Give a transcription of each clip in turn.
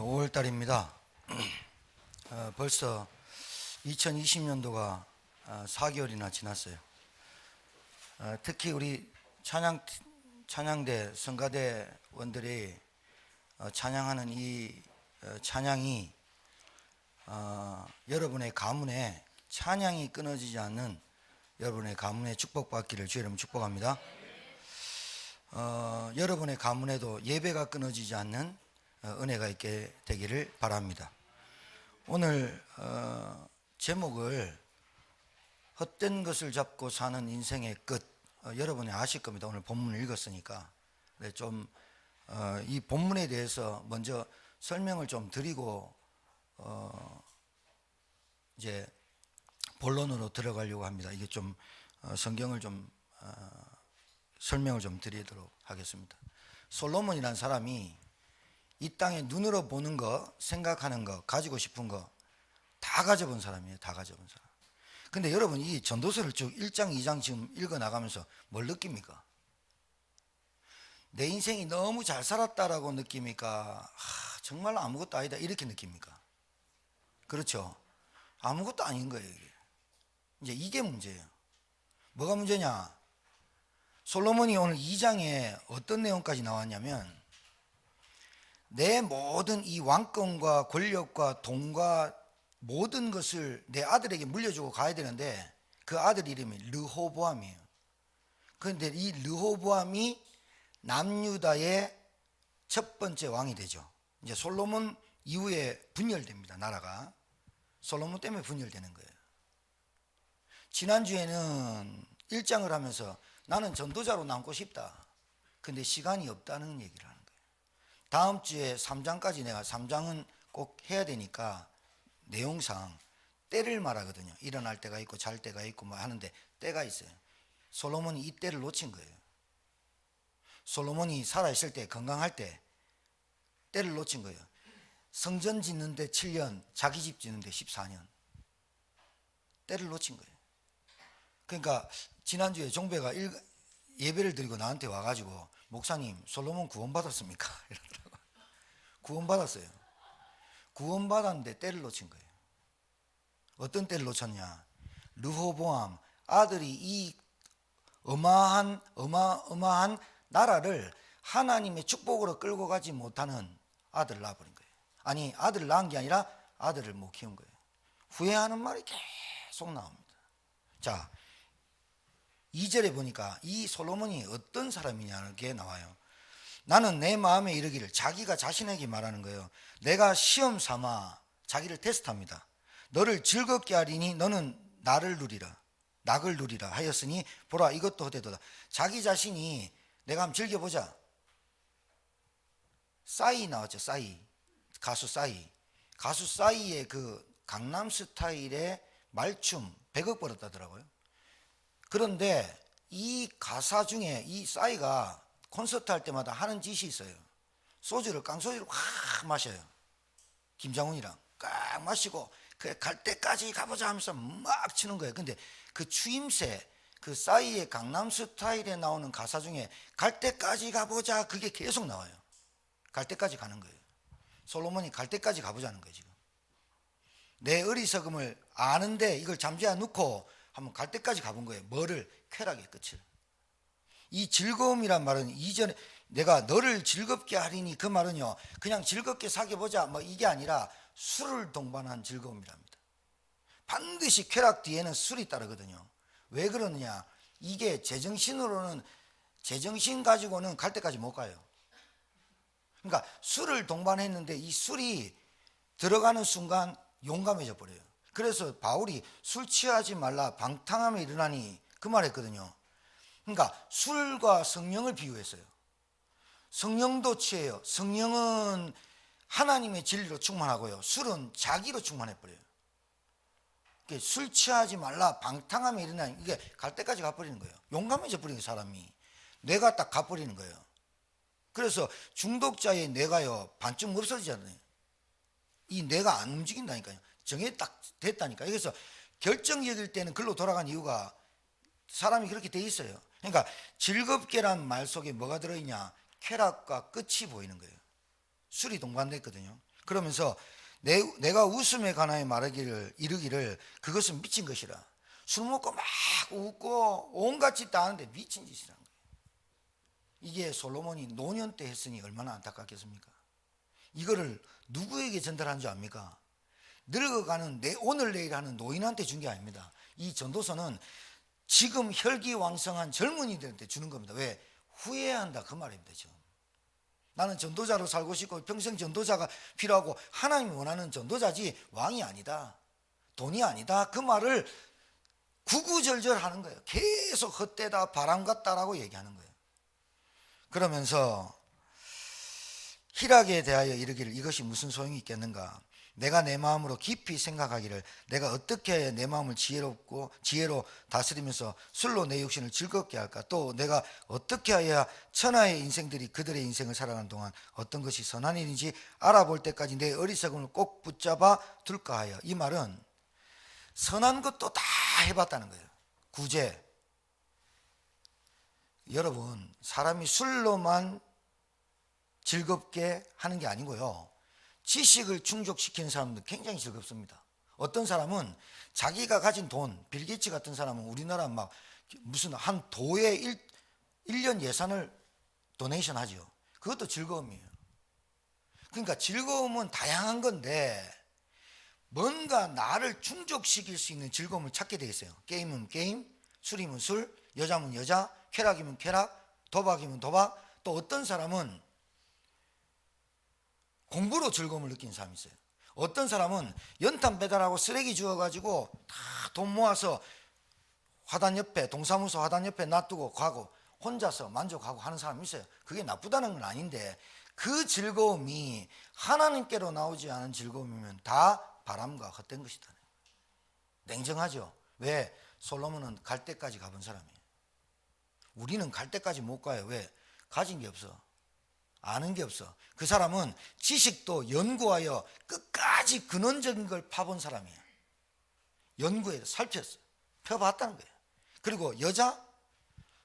5월 달입니다. 벌써 2020년도가 4개월이나 지났어요. 특히 우리 찬양대 성가대원들이 찬양하는 이 찬양이 여러분의 가문에 찬양이 끊어지지 않는 여러분의 가문에 축복받기를 주의 이름으로 축복합니다. 여러분의 가문에도 예배가 끊어지지 않는 은혜가 있게 되기를 바랍니다. 오늘 제목을 헛된 것을 잡고 사는 인생의 끝, 여러분이 아실 겁니다. 오늘 본문을 읽었으니까. 좀 이 본문에 대해서 먼저 설명을 좀 드리고 이제 본론으로 들어가려고 합니다. 이게 좀 성경을 좀 설명을 좀 드리도록 하겠습니다. 솔로몬이라는 사람이 이 땅에 눈으로 보는 거, 생각하는 거, 가지고 싶은 거 다 가져본 사람이에요. 다 가져본 사람. 근데 여러분 이 전도서를 쭉 1장, 2장 지금 읽어 나가면서 뭘 느낍니까? 내 인생이 너무 잘 살았다라고 느낍니까? 정말 아무것도 아니다 이렇게 느낍니까? 그렇죠? 아무것도 아닌 거예요. 이제 이게 문제예요. 뭐가 문제냐? 솔로몬이 오늘 2장에 어떤 내용까지 나왔냐면 내 모든 이 왕권과 권력과 돈과 모든 것을 내 아들에게 물려주고 가야 되는데 그 아들 이름이 르호보암이에요. 그런데 이 르호보암이 남유다의 첫 번째 왕이 되죠. 이제 솔로몬 이후에 분열됩니다. 나라가 솔로몬 때문에 분열되는 거예요. 지난주에는 1장을 하면서 나는 전도자로 남고 싶다. 근데 시간이 없다는 얘기를 하는 거예요. 다음 주에 3장까지 내가 3장은 꼭 해야 되니까 내용상 때를 말하거든요. 일어날 때가 있고 잘 때가 있고 뭐 하는데 때가 있어요. 솔로몬이 이 때를 놓친 거예요. 솔로몬이 살아있을 때, 건강할 때 때를 놓친 거예요. 성전 짓는데 7년, 자기 집 짓는데 14년 때를 놓친 거예요. 그러니까 지난주에 종배가 예배를 드리고 나한테 와가지고 목사님 솔로몬 구원받았습니까? 이러더라고. 구원받았어요. 구원받았는데 때를 놓친 거예요. 어떤 때를 놓쳤냐? 르호보암 아들이 이 어마어마한 나라를 하나님의 축복으로 끌고 가지 못하는 아들을 낳아버린 거예요. 아니 아들을 낳은 게 아니라 아들을 못 키운 거예요. 후회하는 말이 계속 나옵니다. 자 2절에 보니까 이 솔로몬이 어떤 사람이냐는 게 나와요. 나는 내 마음에 이르기를, 자기가 자신에게 말하는 거예요. 내가 시험 삼아 자기를 테스트합니다. 너를 즐겁게 하리니 너는 낙을 누리라 하였으니 보라 이것도 헛되도다. 자기 자신이 내가 한번 즐겨보자. 싸이 나왔죠. 싸이, 가수 싸이의 그 강남 스타일의 말춤 100억 벌었다더라고요. 그런데 이 가사 중에 이 싸이가 콘서트 할 때마다 하는 짓이 있어요. 소주를 깡소주를 확 마셔요. 김장훈이랑 꽉 마시고 갈 때까지 가보자 하면서 막 치는 거예요. 근데 그 추임새, 그 싸이의 강남 스타일에 나오는 가사 중에 갈 때까지 가보자 그게 계속 나와요. 갈 때까지 가는 거예요. 솔로몬이 갈 때까지 가보자는 거예요. 지금 내 어리석음을 아는데 이걸 잠재워 놓고 한번 갈 때까지 가본 거예요. 뭐를? 쾌락의 끝을. 이 즐거움이란 말은 이전에 내가 너를 즐겁게 하리니 그 말은요 그냥 즐겁게 사귀어보자 뭐 이게 아니라 술을 동반한 즐거움이랍니다. 반드시 쾌락 뒤에는 술이 따르거든요. 왜 그러느냐? 이게 제정신 가지고는 갈 때까지 못 가요. 그러니까 술을 동반했는데 이 술이 들어가는 순간 용감해져 버려요. 그래서 바울이 술 취하지 말라 방탕함에 일어나니 그 말 했거든요. 그러니까 술과 성령을 비유했어요. 성령도 취해요. 성령은 하나님의 진리로 충만하고요. 술은 자기로 충만해버려요. 술 취하지 말라 방탕함에 일어나니 이게 갈 때까지 가버리는 거예요. 용감해져 버리는 사람이. 뇌가 딱 가버리는 거예요. 그래서 중독자의 뇌가요 반쯤 없어지잖아요. 이 뇌가 안 움직인다니까요. 정해 딱 됐다니까. 그래서 결정적일 때는 글로 돌아간 이유가 사람이 그렇게 돼 있어요. 그러니까 즐겁게란 말 속에 뭐가 들어있냐? 쾌락과 끝이 보이는 거예요. 술이 동반됐거든요. 그러면서 내가 웃음에 관하여 이르기를 그것은 미친 것이라. 술 먹고 막 웃고 온갖 짓 다 하는데 미친 짓이란 거예요. 이게 솔로몬이 노년 때 했으니 얼마나 안타깝겠습니까? 이거를 누구에게 전달한 줄 압니까? 늙어가는 오늘 내일 하는 노인한테 준 게 아닙니다. 이 전도서는 지금 혈기왕성한 젊은이들한테 주는 겁니다. 왜? 후회한다 그 말입니다. 지금 나는 전도자로 살고 싶고 평생 전도자가 필요하고 하나님이 원하는 전도자지 왕이 아니다, 돈이 아니다, 그 말을 구구절절 하는 거예요. 계속 헛되다 바람 같다라고 얘기하는 거예요. 그러면서 희락에 대하여 이르기를 이것이 무슨 소용이 있겠는가? 내가 내 마음으로 깊이 생각하기를 내가 어떻게 해야 내 마음을 지혜로 다스리면서 술로 내 육신을 즐겁게 할까? 또 내가 어떻게 해야 천하의 인생들이 그들의 인생을 살아가는 동안 어떤 것이 선한 일인지 알아볼 때까지 내 어리석음을 꼭 붙잡아 둘까 하여. 이 말은 선한 것도 다 해봤다는 거예요. 구제. 여러분, 사람이 술로만 즐겁게 하는 게 아니고요, 지식을 충족시키는 사람도 굉장히 즐겁습니다. 어떤 사람은 자기가 가진 돈, 빌 게이츠 같은 사람은 우리나라 막 무슨 한 도의 1년 예산을 도네이션 하죠. 그것도 즐거움이에요. 그러니까 즐거움은 다양한 건데 뭔가 나를 충족시킬 수 있는 즐거움을 찾게 돼 있어요. 게임은 게임, 술이면 술, 여자면 여자, 쾌락이면 쾌락, 도박이면 도박. 또 어떤 사람은 공부로 즐거움을 느끼는 사람이 있어요. 어떤 사람은 연탄 배달하고 쓰레기 주워가지고 다 돈 모아서 화단 옆에, 동사무소 화단 옆에 놔두고 가고 혼자서 만족하고 하는 사람이 있어요. 그게 나쁘다는 건 아닌데 그 즐거움이 하나님께로 나오지 않은 즐거움이면 다 바람과 헛된 것이다. 냉정하죠. 왜? 솔로몬은 갈 때까지 가본 사람이에요. 우리는 갈 때까지 못 가요. 왜? 가진 게 없어. 아는 게 없어. 그 사람은 지식도 연구하여 끝까지 근원적인 걸 파본 사람이에요. 연구해서 살폈어요. 펴봤다는 거예요. 그리고 여자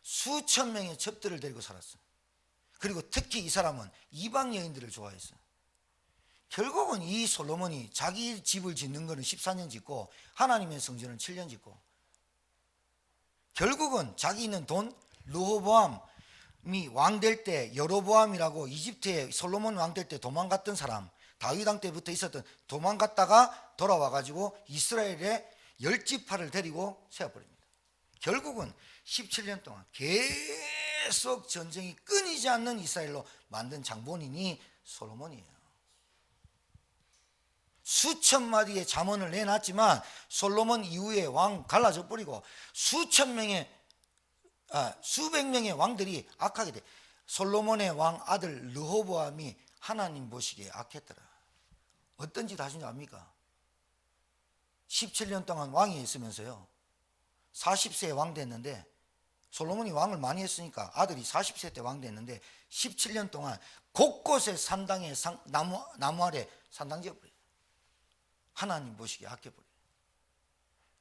수천 명의 첩들을 데리고 살았어요. 그리고 특히 이 사람은 이방 여인들을 좋아했어요. 결국은 이 솔로몬이 자기 집을 짓는 거는 14년 짓고 하나님의 성전을 7년 짓고, 결국은 자기 있는 돈, 르호보암이 왕 될 때, 여로보암이라고 이집트에 솔로몬 왕 될 때 도망갔던 사람, 다윗 왕 때부터 있었던, 도망갔다가 돌아와가지고 이스라엘의 10지파를 데리고 세워버립니다. 결국은 17년 동안 계속 전쟁이 끊이지 않는 이스라엘로 만든 장본인이 솔로몬이에요. 수천 마디의 잠언을 내놨지만 솔로몬 이후에 왕 갈라져 버리고 수백 명의 왕들이 악하게 돼. 솔로몬의 왕 아들 르호보암이 하나님 보시기에 악했더라. 어떤 짓 하신 줄 압니까? 17년 동안 왕이 있으면서요, 40세에 왕 됐는데, 솔로몬이 왕을 많이 했으니까 아들이 40세 때 왕 됐는데 17년 동안 곳곳에 산당에 나무 아래 산당 지어버려요. 하나님 보시기에 아껴버려요.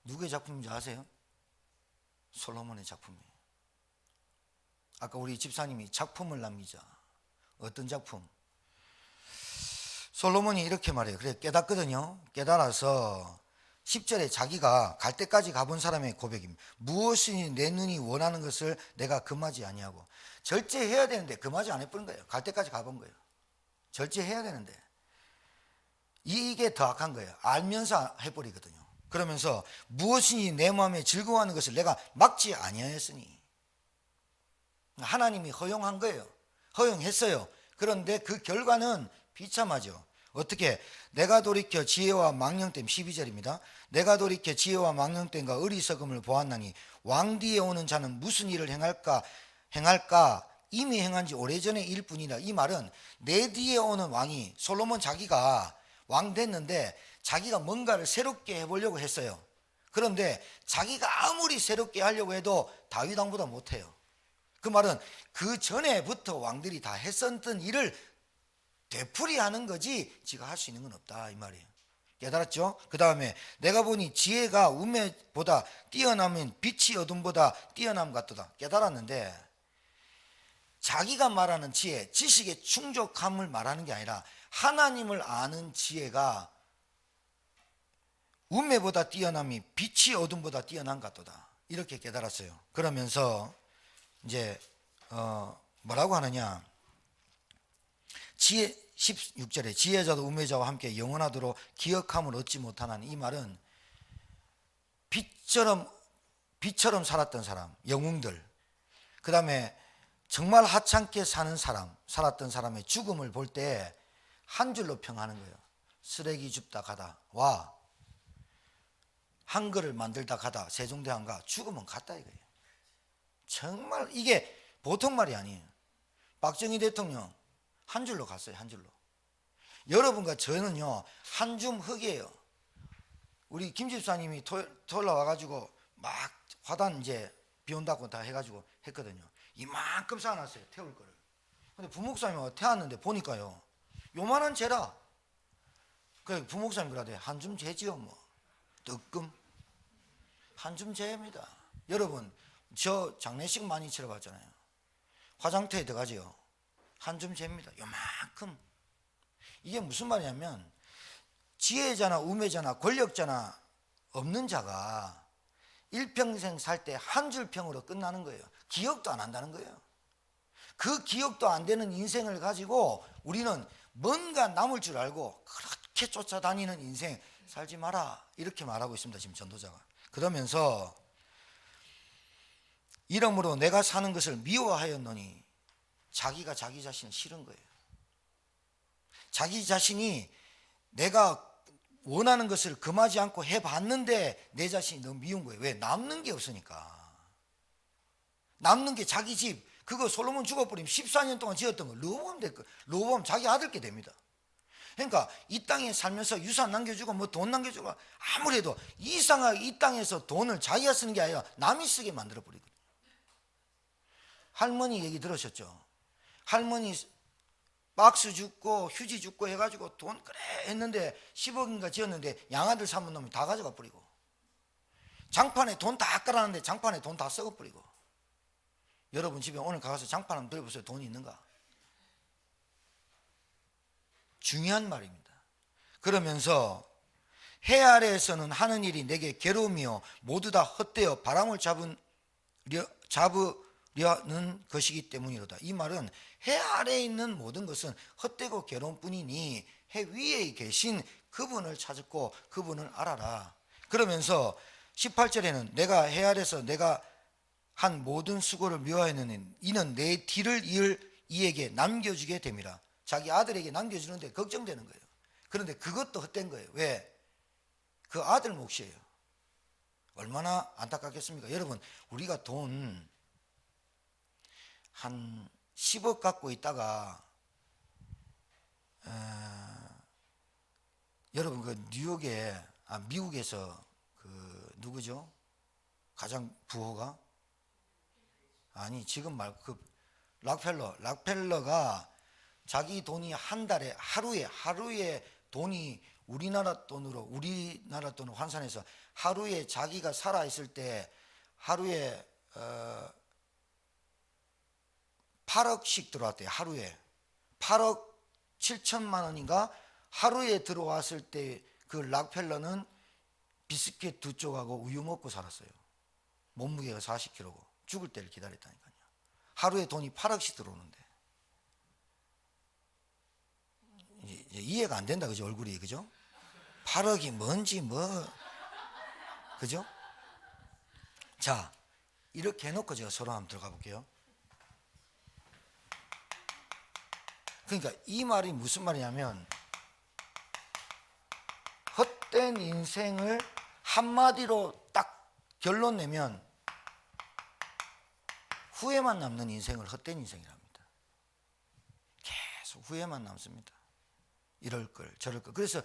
누구의 작품인지 아세요? 솔로몬의 작품이에요. 아까 우리 집사님이 작품을 남기자. 어떤 작품? 솔로몬이 이렇게 말해요. 그래, 깨닫거든요. 깨달아서 10절에 자기가 갈 때까지 가본 사람의 고백입니다. 무엇이니 내 눈이 원하는 것을 내가 금하지 아니하고. 절제해야 되는데 금하지 안 해버린 거예요. 갈 때까지 가본 거예요. 절제해야 되는데 이게 더 악한 거예요. 알면서 해버리거든요. 그러면서 무엇이니 내 마음에 즐거워하는 것을 내가 막지 아니하였으니. 하나님이 허용한 거예요. 허용했어요. 그런데 그 결과는 비참하죠. 어떻게? 내가 돌이켜 지혜와 망령됨, 12절입니다. 내가 돌이켜 지혜와 망령됨과 어리석음을 보았나니 왕 뒤에 오는 자는 무슨 일을 행할까 이미 행한 지 오래전의 일뿐이라. 이 말은 내 뒤에 오는 왕이, 솔로몬 자기가 왕 됐는데 자기가 뭔가를 새롭게 해보려고 했어요. 그런데 자기가 아무리 새롭게 하려고 해도 다윗 왕보다 못해요. 그 말은 그 전에부터 왕들이 다 했었던 일을 되풀이하는 거지 지가 할 수 있는 건 없다, 이 말이에요. 깨달았죠? 그 다음에 내가 보니 지혜가 우매보다 뛰어나면 빛이 어둠보다 뛰어남 같도다. 깨달았는데 자기가 말하는 지혜, 지식의 충족함을 말하는 게 아니라 하나님을 아는 지혜가 운매보다 뛰어남이 빛이 어둠보다 뛰어난 같도다. 이렇게 깨달았어요. 그러면서 이제 뭐라고 하느냐, 지혜 16절에 지혜자도 운매자와 함께 영원하도록 기억함을 얻지 못하는, 이 말은 빛처럼 살았던 사람, 영웅들, 그 다음에 정말 하찮게 사는 사람, 살았던 사람의 죽음을 볼 때 한 줄로 평하는 거예요. 쓰레기 줍다 가다 와, 한글을 만들다 가다, 세종대왕가 죽으면 갔다 이거예요. 정말 이게 보통 말이 아니에요. 박정희 대통령 한 줄로 갔어요. 한 줄로. 여러분과 저는요 한 줌 흙이에요. 우리 김 집사님이 토요일 와가지고 막 화단 이제 비 온다고 다 해가지고 했거든요. 이만큼 쌓아놨어요, 태울 거를. 근데 부목사님이 태웠는데 보니까요 요만한 재라. 그래 부목사님 그러대, 한 줌 재지요 뭐. 뜨끔 한 줌 재입니다. 여러분 저 장례식 많이 치러봤잖아요. 화장터에 들어가지요, 한 줌 재입니다. 요만큼. 이게 무슨 말이냐면 지혜자나 우매자나 권력자나 없는 자가 일평생 살 때 한 줄 평으로 끝나는 거예요. 기억도 안 한다는 거예요. 그 기억도 안 되는 인생을 가지고 우리는 뭔가 남을 줄 알고 그렇게 쫓아다니는 인생 살지 마라, 이렇게 말하고 있습니다, 지금 전도자가. 그러면서 이러므로 내가 사는 것을 미워하였노니, 자기가 자기 자신을 싫은 거예요. 자기 자신이 내가 원하는 것을 금하지 않고 해봤는데 내 자신이 너무 미운 거예요. 왜? 남는 게 없으니까. 남는 게 자기 집, 그거 솔로몬 죽어버리면 14년 동안 지었던 거 르호보암 될 거, 르호보암 자기 아들께 됩니다. 그러니까 이 땅에 살면서 유산 남겨주고 뭐 돈 남겨주고 아무래도 이상하게 이 땅에서 돈을 자기가 쓰는 게 아니라 남이 쓰게 만들어버리거든요. 할머니 얘기 들으셨죠? 할머니 박스 줍고 휴지 줍고 해가지고 돈 그래 했는데 10억인가 지었는데 양아들 삼은 놈이 다 가져가 버리고, 장판에 돈 다 깔아놨는데 장판에 돈 다 썩어버리고. 여러분 집에 오늘 가서 장판 한번 들어보세요. 돈이 있는가? 중요한 말입니다. 그러면서 해 아래에서는 하는 일이 내게 괴로움이요 모두 다 헛되어 바람을 잡으려는 것이기 때문이로다. 이 말은 해 아래에 있는 모든 것은 헛되고 괴로운 뿐이니 해 위에 계신 그분을 찾고 그분을 알아라. 그러면서 18절에는 내가 해 아래에서 내가 한 모든 수고를 미워하였느니 이는 내 뒤를 이을 이에게 남겨주게 됨이라. 자기 아들에게 남겨주는데 걱정되는 거예요. 그런데 그것도 헛된 거예요. 왜? 그 아들 몫이에요. 얼마나 안타깝겠습니까? 여러분 우리가 돈 한 10억 갖고 있다가 여러분 그 뉴욕에 미국에서 그 누구죠? 가장 부호가? 아니 지금 말고 그 락펠러가 자기 돈이 한 달에 하루에 돈이 우리나라 돈으로 환산해서 하루에 자기가 살아 있을 때 하루에 8억씩 들어왔대요. 하루에 8억 7천만 원인가 하루에 들어왔을 때 그 락펠러는 비스킷 2쪽하고 우유 먹고 살았어요. 몸무게가 40kg고 죽을 때를 기다렸다니까요. 하루에 돈이 8억씩 들어오는데 이제 이해가 안 된다, 그죠? 얼굴이, 그죠? 8억이 뭔지 뭐, 그죠? 자, 이렇게 해놓고 제가 서로 한번 들어가 볼게요. 그러니까 이 말이 무슨 말이냐면 헛된 인생을 한마디로 딱 결론 내면 후회만 남는 인생을 헛된 인생이랍니다. 계속 후회만 남습니다. 이럴 걸 저럴 걸. 그래서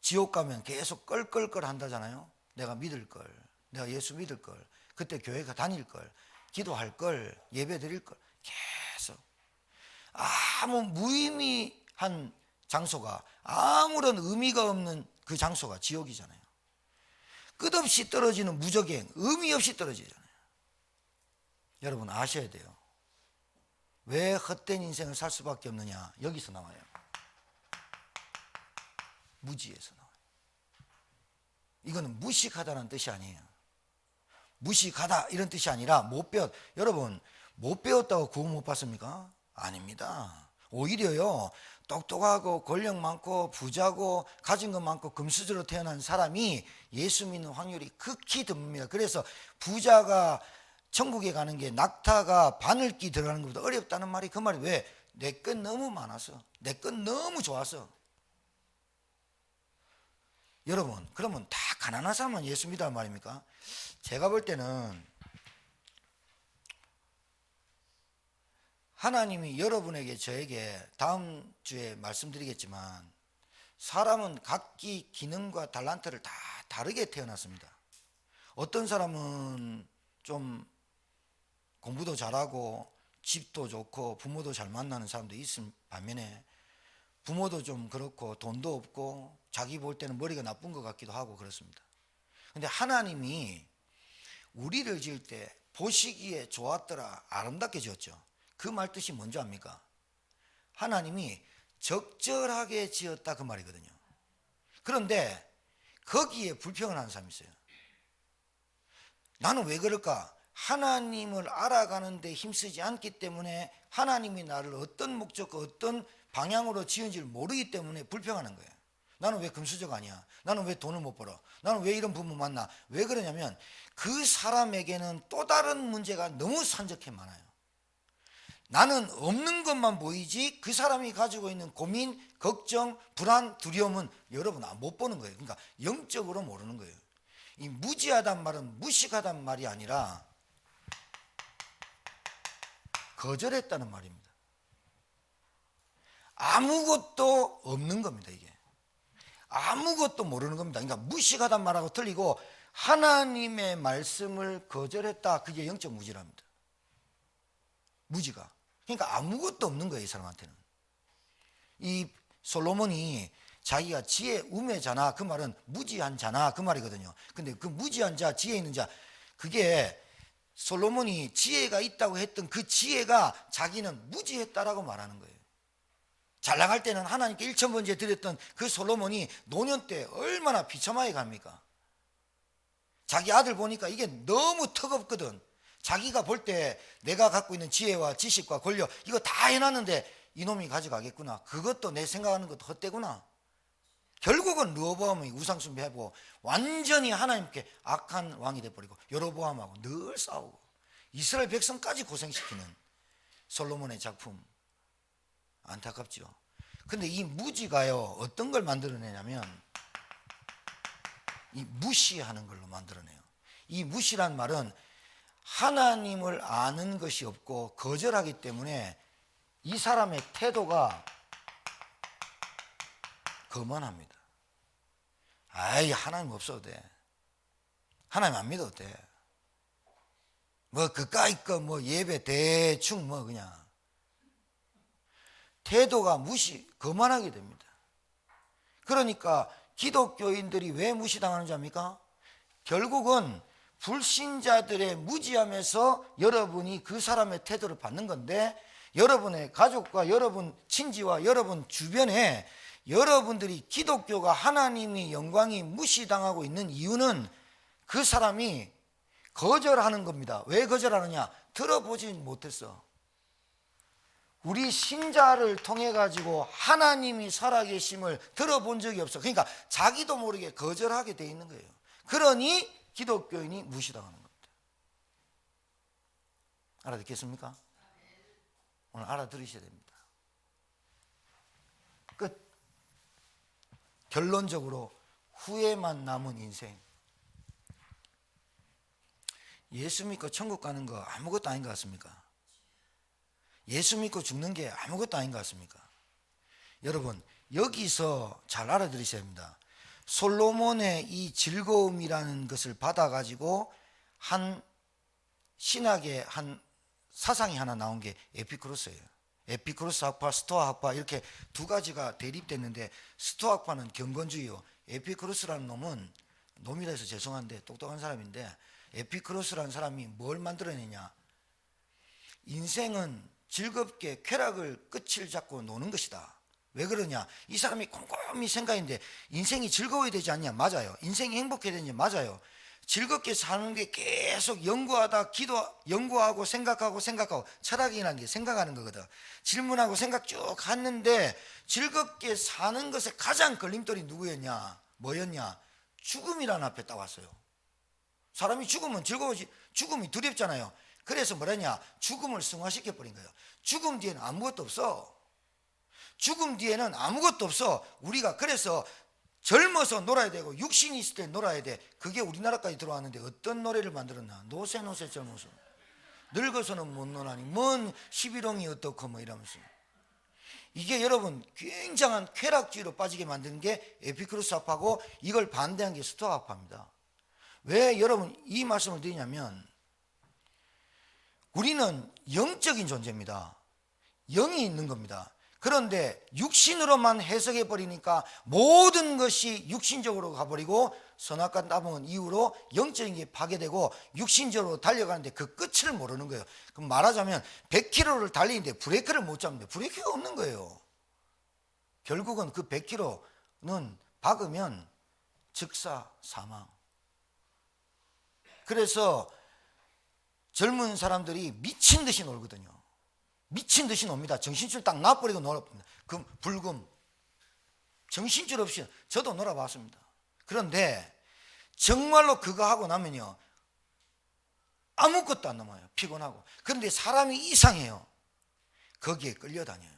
지옥 가면 계속 껄껄껄 한다잖아요. 내가 믿을 걸, 내가 예수 믿을 걸, 그때 교회 다닐 걸, 기도할 걸, 예배 드릴 걸. 계속 아무 무의미한 장소가, 아무런 의미가 없는 그 장소가 지옥이잖아요. 끝없이 떨어지는 무적행, 의미 없이 떨어지잖아요. 여러분 아셔야 돼요. 왜 헛된 인생을 살 수밖에 없느냐? 여기서 나와요. 무지에서 나와요. 이거는 무식하다는 뜻이 아니에요. 무식하다 이런 뜻이 아니라 여러분 못 배웠다고 구원 못 받습니까? 아닙니다. 오히려요, 똑똑하고 권력 많고 부자고 가진 것 많고 금수저로 태어난 사람이 예수 믿는 확률이 극히 드뭅니다. 그래서 부자가 천국에 가는 게 낙타가 바늘기 들어가는 것보다 어렵다는 말이 그 말이 왜? 내 것 너무 많아서, 내 것 너무 좋아서. 여러분, 그러면 다 가난한 사람만 예수 믿으란 말입니까? 제가 볼 때는 하나님이 여러분에게 저에게 다음 주에 말씀드리겠지만 사람은 각기 기능과 달란트를 다 다르게 태어났습니다. 어떤 사람은 좀 공부도 잘하고 집도 좋고 부모도 잘 만나는 사람도 있은 반면에 부모도 좀 그렇고 돈도 없고 자기 볼 때는 머리가 나쁜 것 같기도 하고 그렇습니다. 근데 하나님이 우리를 지을 때 보시기에 좋았더라, 아름답게 지었죠. 그 말 뜻이 뭔지 압니까? 하나님이 적절하게 지었다 그 말이거든요. 그런데 거기에 불평을 하는 사람이 있어요. 나는 왜 그럴까? 하나님을 알아가는 데 힘쓰지 않기 때문에 하나님이 나를 어떤 목적과 어떤 방향으로 지은지를 모르기 때문에 불평하는 거예요. 나는 왜 금수저가 아니야? 나는 왜 돈을 못 벌어? 나는 왜 이런 부모 만나? 왜 그러냐면 그 사람에게는 또 다른 문제가 너무 산적해 많아요. 나는 없는 것만 보이지 그 사람이 가지고 있는 고민, 걱정, 불안, 두려움은 여러분 못 보는 거예요. 그러니까 영적으로 모르는 거예요. 이 무지하단 말은 무식하단 말이 아니라 거절했다는 말입니다. 아무것도 없는 겁니다. 이게 아무것도 모르는 겁니다. 그러니까 무식하단 말하고 틀리고 하나님의 말씀을 거절했다. 그게 영적 무지랍니다. 무지가. 그러니까 아무것도 없는 거예요. 이 사람한테는. 이 솔로몬이 자기가 지혜 우매 자나 그 말은 무지한 자나 그 말이거든요. 근데 그 무지한 자, 지혜 있는 자, 그게 솔로몬이 지혜가 있다고 했던 그 지혜가 자기는 무지했다라고 말하는 거예요. 잘 나갈 때는 하나님께 1,000번째 드렸던 그 솔로몬이 노년 때 얼마나 비참하게 갑니까? 자기 아들 보니까 이게 너무 턱없거든. 자기가 볼 때 내가 갖고 있는 지혜와 지식과 권력 이거 다 해놨는데 이놈이 가져가겠구나. 그것도 내 생각하는 것도 헛되구나. 결국은 르호보암이 우상숭배하고 완전히 하나님께 악한 왕이 돼버리고 여로보암하고 늘 싸우고 이스라엘 백성까지 고생시키는 솔로몬의 작품. 안타깝죠. 근데 이 무지가요 어떤 걸 만들어내냐면 이 무시하는 걸로 만들어내요. 이 무시란 말은 하나님을 아는 것이 없고 거절하기 때문에 이 사람의 태도가 거만합니다. 아이 하나님 없어도 돼. 하나님 안 믿어도 돼. 뭐 그까이 거 뭐 예배 대충 뭐 그냥 태도가 거만하게 됩니다. 그러니까 기독교인들이 왜 무시당하는지 압니까? 결국은 불신자들의 무지함에서 여러분이 그 사람의 태도를 받는 건데 여러분의 가족과 여러분 친지와 여러분 주변에 여러분들이 기독교가 하나님의 영광이 무시당하고 있는 이유는 그 사람이 거절하는 겁니다. 왜 거절하느냐? 들어보지 못했어. 우리 신자를 통해 가지고 하나님이 살아계심을 들어본 적이 없어. 그러니까 자기도 모르게 거절하게 돼 있는 거예요. 그러니 기독교인이 무시당하는 겁니다. 알아듣겠습니까? 오늘 알아들으셔야 됩니다. 끝. 결론적으로 후회만 남은 인생. 예수 믿고 천국 가는 거 아무것도 아닌 것 같습니까? 예수 믿고 죽는 게 아무것도 아닌 것 같습니까? 여러분 여기서 잘 알아들으셔야 합니다. 솔로몬의 이 즐거움이라는 것을 받아가지고 한 신학의 한 사상이 하나 나온 게 에피쿠로스예요. 에피쿠로스 학파, 스토아 학파 이렇게 두 가지가 대립됐는데 스토아 학파는 경건주의요. 에피쿠로스라는 놈은 놈이라 해서 죄송한데 똑똑한 사람인데 에피쿠로스라는 사람이 뭘 만들어내냐? 인생은 즐겁게 쾌락을 끝을 잡고 노는 것이다. 왜 그러냐? 이 사람이 곰곰이 생각인데 인생이 즐거워야 되지 않냐? 맞아요. 인생이 행복해야 되냐? 맞아요. 즐겁게 사는 게 계속 연구하다 연구하고 생각하고 철학이라는 게 생각하는 거거든. 질문하고 생각 쭉 하는데 즐겁게 사는 것에 가장 걸림돌이 누구였냐? 뭐였냐? 죽음이라는 앞에 딱 왔어요. 사람이 죽으면 죽음이 두렵잖아요. 그래서 뭐랬냐? 죽음을 승화시켜 버린 거예요. 죽음 뒤에는 아무것도 없어. 죽음 뒤에는 아무것도 없어. 우리가 그래서 젊어서 놀아야 되고 육신이 있을 때 놀아야 돼. 그게 우리나라까지 들어왔는데 어떤 노래를 만들었나? 노세 젊어서 늙어서는 못 노나니 뭔 11홍이 어떻고 뭐 이러면서. 이게 여러분 굉장한 쾌락주의로 빠지게 만드는 게 에피쿠로스 학파고 이걸 반대한 게 스토아 학파입니다. 왜 여러분 이 말씀을 드리냐면 우리는 영적인 존재입니다. 영이 있는 겁니다. 그런데 육신으로만 해석해 버리니까 모든 것이 육신적으로 가버리고 선악과 나쁜 이후로 영적인 게 파괴되고 육신적으로 달려가는데 그 끝을 모르는 거예요. 그럼 말하자면 100km를 달리는데 브레이크를 못 잡는데 브레이크가 없는 거예요. 결국은 그 100km는 박으면 즉사 사망. 그래서 젊은 사람들이 미친 듯이 놀거든요. 미친 듯이 놉니다. 정신줄 딱 놔버리고 놀아봅니다. 그 불금 정신줄 없이 저도 놀아봤습니다. 그런데 정말로 그거 하고 나면요 아무것도 안 남아요. 피곤하고. 그런데 사람이 이상해요. 거기에 끌려다녀요.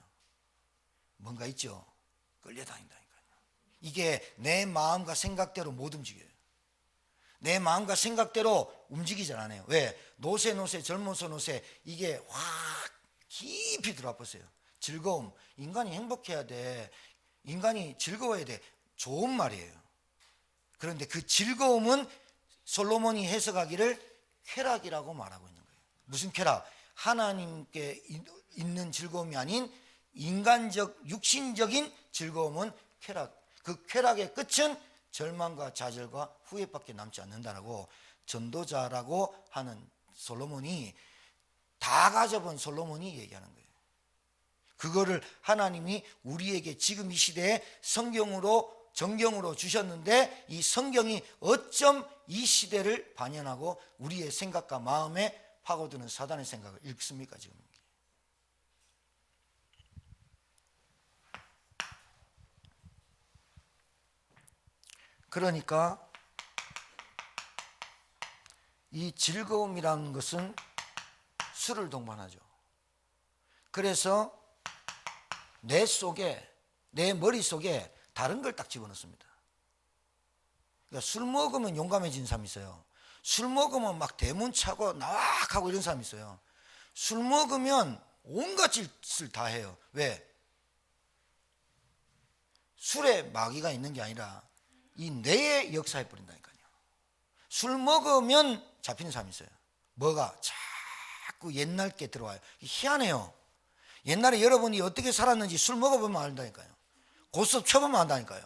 뭔가 있죠. 끌려다닌다니까요. 이게 내 마음과 생각대로 못 움직여요. 내 마음과 생각대로 움직이질 않아요. 왜? 노세 젊어서 노세 이게 확 깊이 들어와 보세요. 즐거움. 인간이 행복해야 돼. 인간이 즐거워야 돼. 좋은 말이에요. 그런데 그 즐거움은 솔로몬이 해석하기를 쾌락이라고 말하고 있는 거예요. 무슨 쾌락? 하나님께 있는 즐거움이 아닌 인간적 육신적인 즐거움은 쾌락. 그 쾌락의 끝은 절망과 좌절과 후회밖에 남지 않는다라고 전도자라고 하는 솔로몬이 다 가져본 솔로몬이 얘기하는 거예요. 그거를 하나님이 우리에게 지금 이 시대에 정경으로 주셨는데 이 성경이 어쩜 이 시대를 반영하고 우리의 생각과 마음에 파고드는 사단의 생각을 읽습니까 지금? 그러니까 이 즐거움이라는 것은 술을 동반하죠. 그래서 내 머릿속에 다른 걸 딱 집어넣습니다. 그러니까 술 먹으면 용감해진 사람이 있어요. 술 먹으면 막 대문 차고 나왁하고 이런 사람이 있어요. 술 먹으면 온갖 짓을 다 해요. 왜? 술에 마귀가 있는 게 아니라 이 뇌에 역사해 버린다니까요. 술 먹으면 잡히는 사람이 있어요. 뭐가? 자꾸 옛날 게 들어와요. 희한해요. 옛날에 여러분이 어떻게 살았는지 술 먹어보면 안다니까요. 고스톱 쳐보면 안다니까요.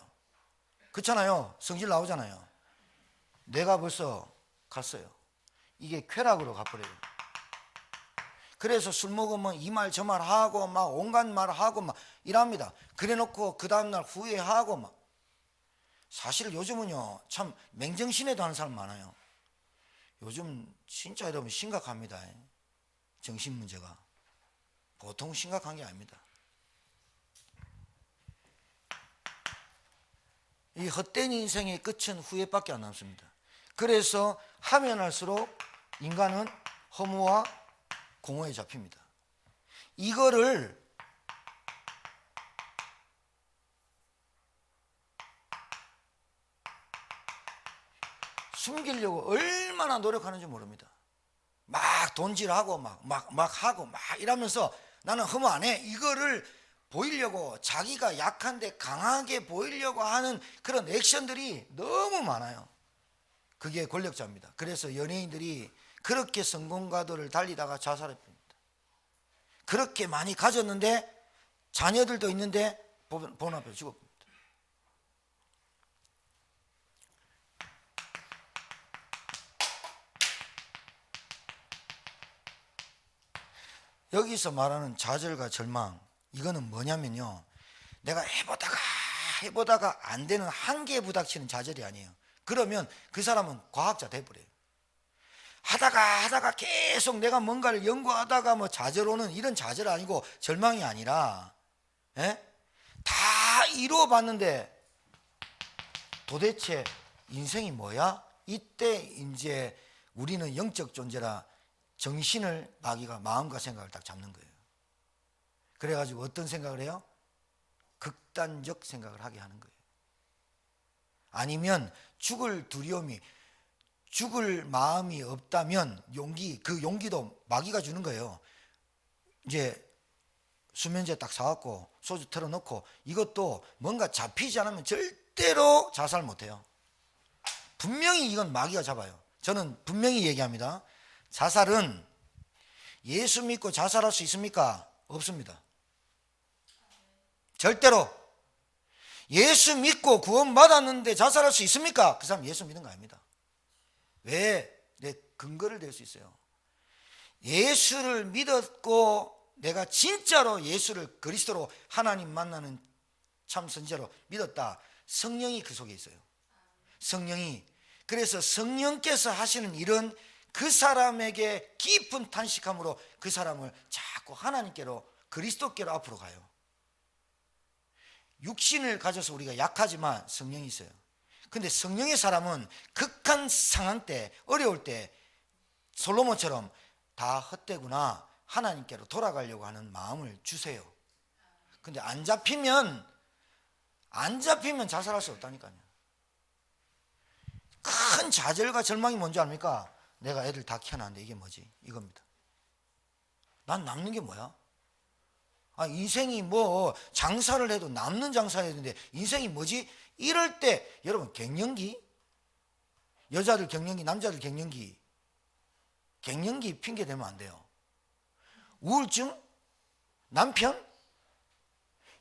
그렇잖아요. 성질 나오잖아요. 내가 벌써 갔어요. 이게 쾌락으로 가버려요. 그래서 술 먹으면 이 말 저 말 하고 막 온갖 말 하고 막 이랍니다. 그래 놓고 그 다음날 후회하고 막. 사실 요즘은요 참 맹정신에도 하는 사람 많아요. 요즘 진짜 여러분 심각합니다. 정신 문제가 보통 심각한 게 아닙니다. 이 헛된 인생의 끝은 후회밖에 안 남습니다. 그래서 하면 할수록 인간은 허무와 공허에 잡힙니다. 이거를 숨기려고 얼마나 노력하는지 모릅니다. 막 돈질하고 막 하고 막 이러면서 나는 허무 안 해. 이거를 보이려고 자기가 약한데 강하게 보이려고 하는 그런 액션들이 너무 많아요. 그게 권력자입니다. 그래서 연예인들이 그렇게 성공가도를 달리다가 자살했습니다. 그렇게 많이 가졌는데 자녀들도 있는데 본 앞에 죽었습니다. 여기서 말하는 좌절과 절망, 이거는 뭐냐면요, 내가 해보다가 안 되는 한계에 부닥치는 좌절이 아니에요. 그러면 그 사람은 과학자 돼버려요. 하다가 계속 내가 뭔가를 연구하다가 뭐 좌절 오는 이런 좌절 아니고 절망이 아니라, 다 이루어봤는데 도대체 인생이 뭐야? 이때 이제 우리는 영적 존재라 정신을 마귀가 마음과 생각을 딱 잡는 거예요. 그래가지고 어떤 생각을 해요? 극단적 생각을 하게 하는 거예요. 아니면 죽을 두려움이, 죽을 마음이 없다면 그 용기도 마귀가 주는 거예요. 이제 수면제 딱 사갖고 소주 틀어놓고, 이것도 뭔가 잡히지 않으면 절대로 자살 못해요. 분명히 이건 마귀가 잡아요. 저는 분명히 얘기합니다. 자살은 예수 믿고 자살할 수 있습니까? 없습니다. 절대로. 예수 믿고 구원받았는데 자살할 수 있습니까? 그 사람 예수 믿는 거 아닙니다. 왜? 내 근거를 댈 수 있어요. 예수를 믿었고 내가 진짜로 예수를 그리스도로 하나님 만나는 참 선지자로 믿었다. 성령이 그 속에 있어요. 성령이. 그래서 성령께서 하시는 일은 그 사람에게 깊은 탄식함으로 그 사람을 자꾸 하나님께로, 그리스도께로 앞으로 가요. 육신을 가져서 우리가 약하지만 성령이 있어요. 근데 성령의 사람은 극한 상황 때, 어려울 때 솔로몬처럼 다 헛되구나, 하나님께로 돌아가려고 하는 마음을 주세요. 근데 안 잡히면 자살할 수 없다니까요. 큰 좌절과 절망이 뭔지 압니까? 내가 애들 다 키워놨는데 이게 뭐지? 이겁니다. 난 남는 게 뭐야? 인생이 뭐 장사를 해도 남는 장사해야 되는데 인생이 뭐지? 이럴 때 여러분, 갱년기, 여자들 갱년기, 남자들 갱년기 핑계 대면 안 돼요. 우울증, 남편,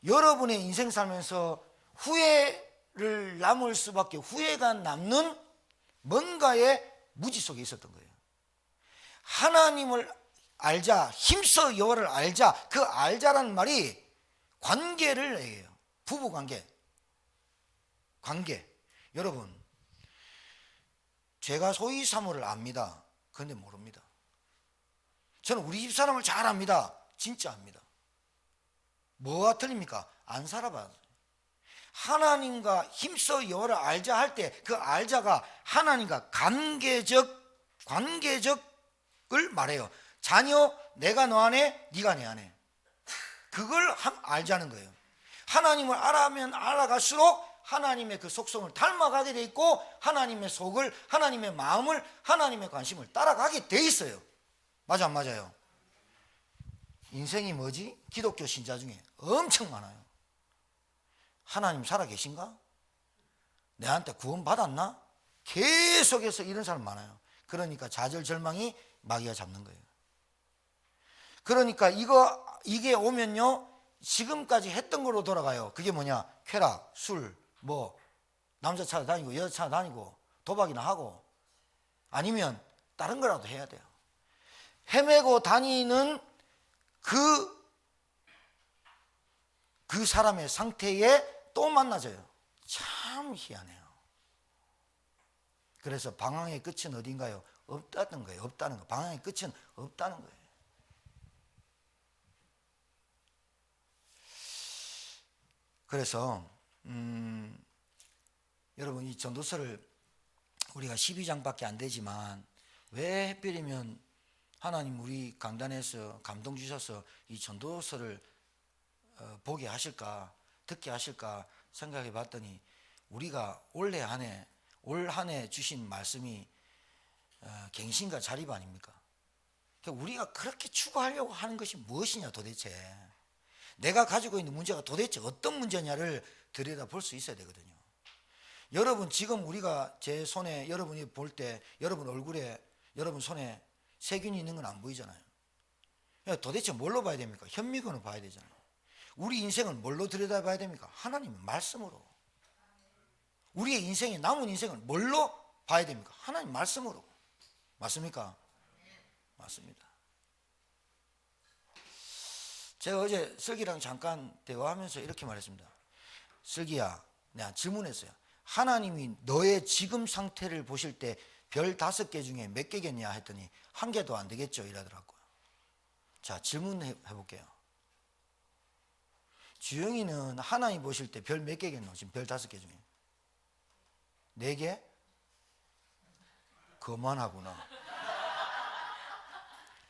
여러분의 인생 살면서 후회를 남을 수밖에, 후회가 남는 뭔가의 무지 속에 있었던 거예요. 하나님을 알자, 힘써 여호와를 알자, 그 알자라는 말이 관계를 얘기해요. 부부 관계. 여러분, 제가 소위 사모를 압니다. 그런데 모릅니다. 저는 우리 집 사람을 잘 압니다. 진짜 압니다. 뭐가 틀립니까? 안 살아봐요. 하나님과 힘써 여호와를 알자 할 때 그 알자가 하나님과 관계적을 말해요. 자녀, 내가 너 안에, 네가 내 안에. 그걸 알자는 거예요. 하나님을 알아가면 알아갈수록 하나님의 그 속성을 닮아가게 돼 있고, 하나님의 속을, 하나님의 마음을, 하나님의 관심을 따라가게 돼 있어요. 맞아, 안 맞아요? 인생이 뭐지? 기독교 신자 중에 엄청 많아요. 하나님 살아계신가? 내한테 구원 받았나? 계속해서 이런 사람 많아요. 그러니까 좌절, 절망이 마귀가 잡는 거예요. 그러니까 이게 오면요, 지금까지 했던 걸로 돌아가요. 그게 뭐냐? 쾌락, 술, 뭐 남자 찾아다니고 여자 찾아다니고 도박이나 하고, 아니면 다른 거라도 해야 돼요. 헤매고 다니는 그 사람의 상태에 또 만나져요. 참 희한해요. 그래서 방황의 끝은 어딘가요? 없다는 거예요. 없다는 거. 방황의 끝은 없다는 거예요. 그래서 여러분, 이 전도서를 우리가 12장밖에 안 되지만 왜 하필이면 하나님 우리 강단에서 감동 주셔서 이 전도서를 보게 하실까, 듣게 하실까 생각해 봤더니, 우리가 올 한 해 주신 말씀이 갱신과 자립 아닙니까? 그러니까 우리가 그렇게 추구하려고 하는 것이 무엇이냐 도대체. 내가 가지고 있는 문제가 도대체 어떤 문제냐를 들여다 볼 수 있어야 되거든요. 여러분, 지금 우리가 제 손에, 여러분이 볼 때 여러분 얼굴에, 여러분 손에 세균이 있는 건 안 보이잖아요. 그러니까 도대체 뭘로 봐야 됩니까? 현미경으로 봐야 되잖아요. 우리 인생을 뭘로 들여다봐야 됩니까? 하나님의 말씀으로. 우리의 인생에, 남은 인생을 뭘로 봐야 됩니까? 하나님 말씀으로. 맞습니까? 맞습니다. 제가 어제 슬기랑 잠깐 대화하면서 이렇게 말했습니다. 슬기야, 내가 질문했어요. 하나님이 너의 지금 상태를 보실 때 별 5개 중에 몇 개겠냐 했더니 1개도 안 되겠죠 이러더라고요. 자, 질문해 볼게요. 주영이는 하나님 보실 때 별 몇 개겠노? 지금 별 5개 중에 4개? 그만하구나.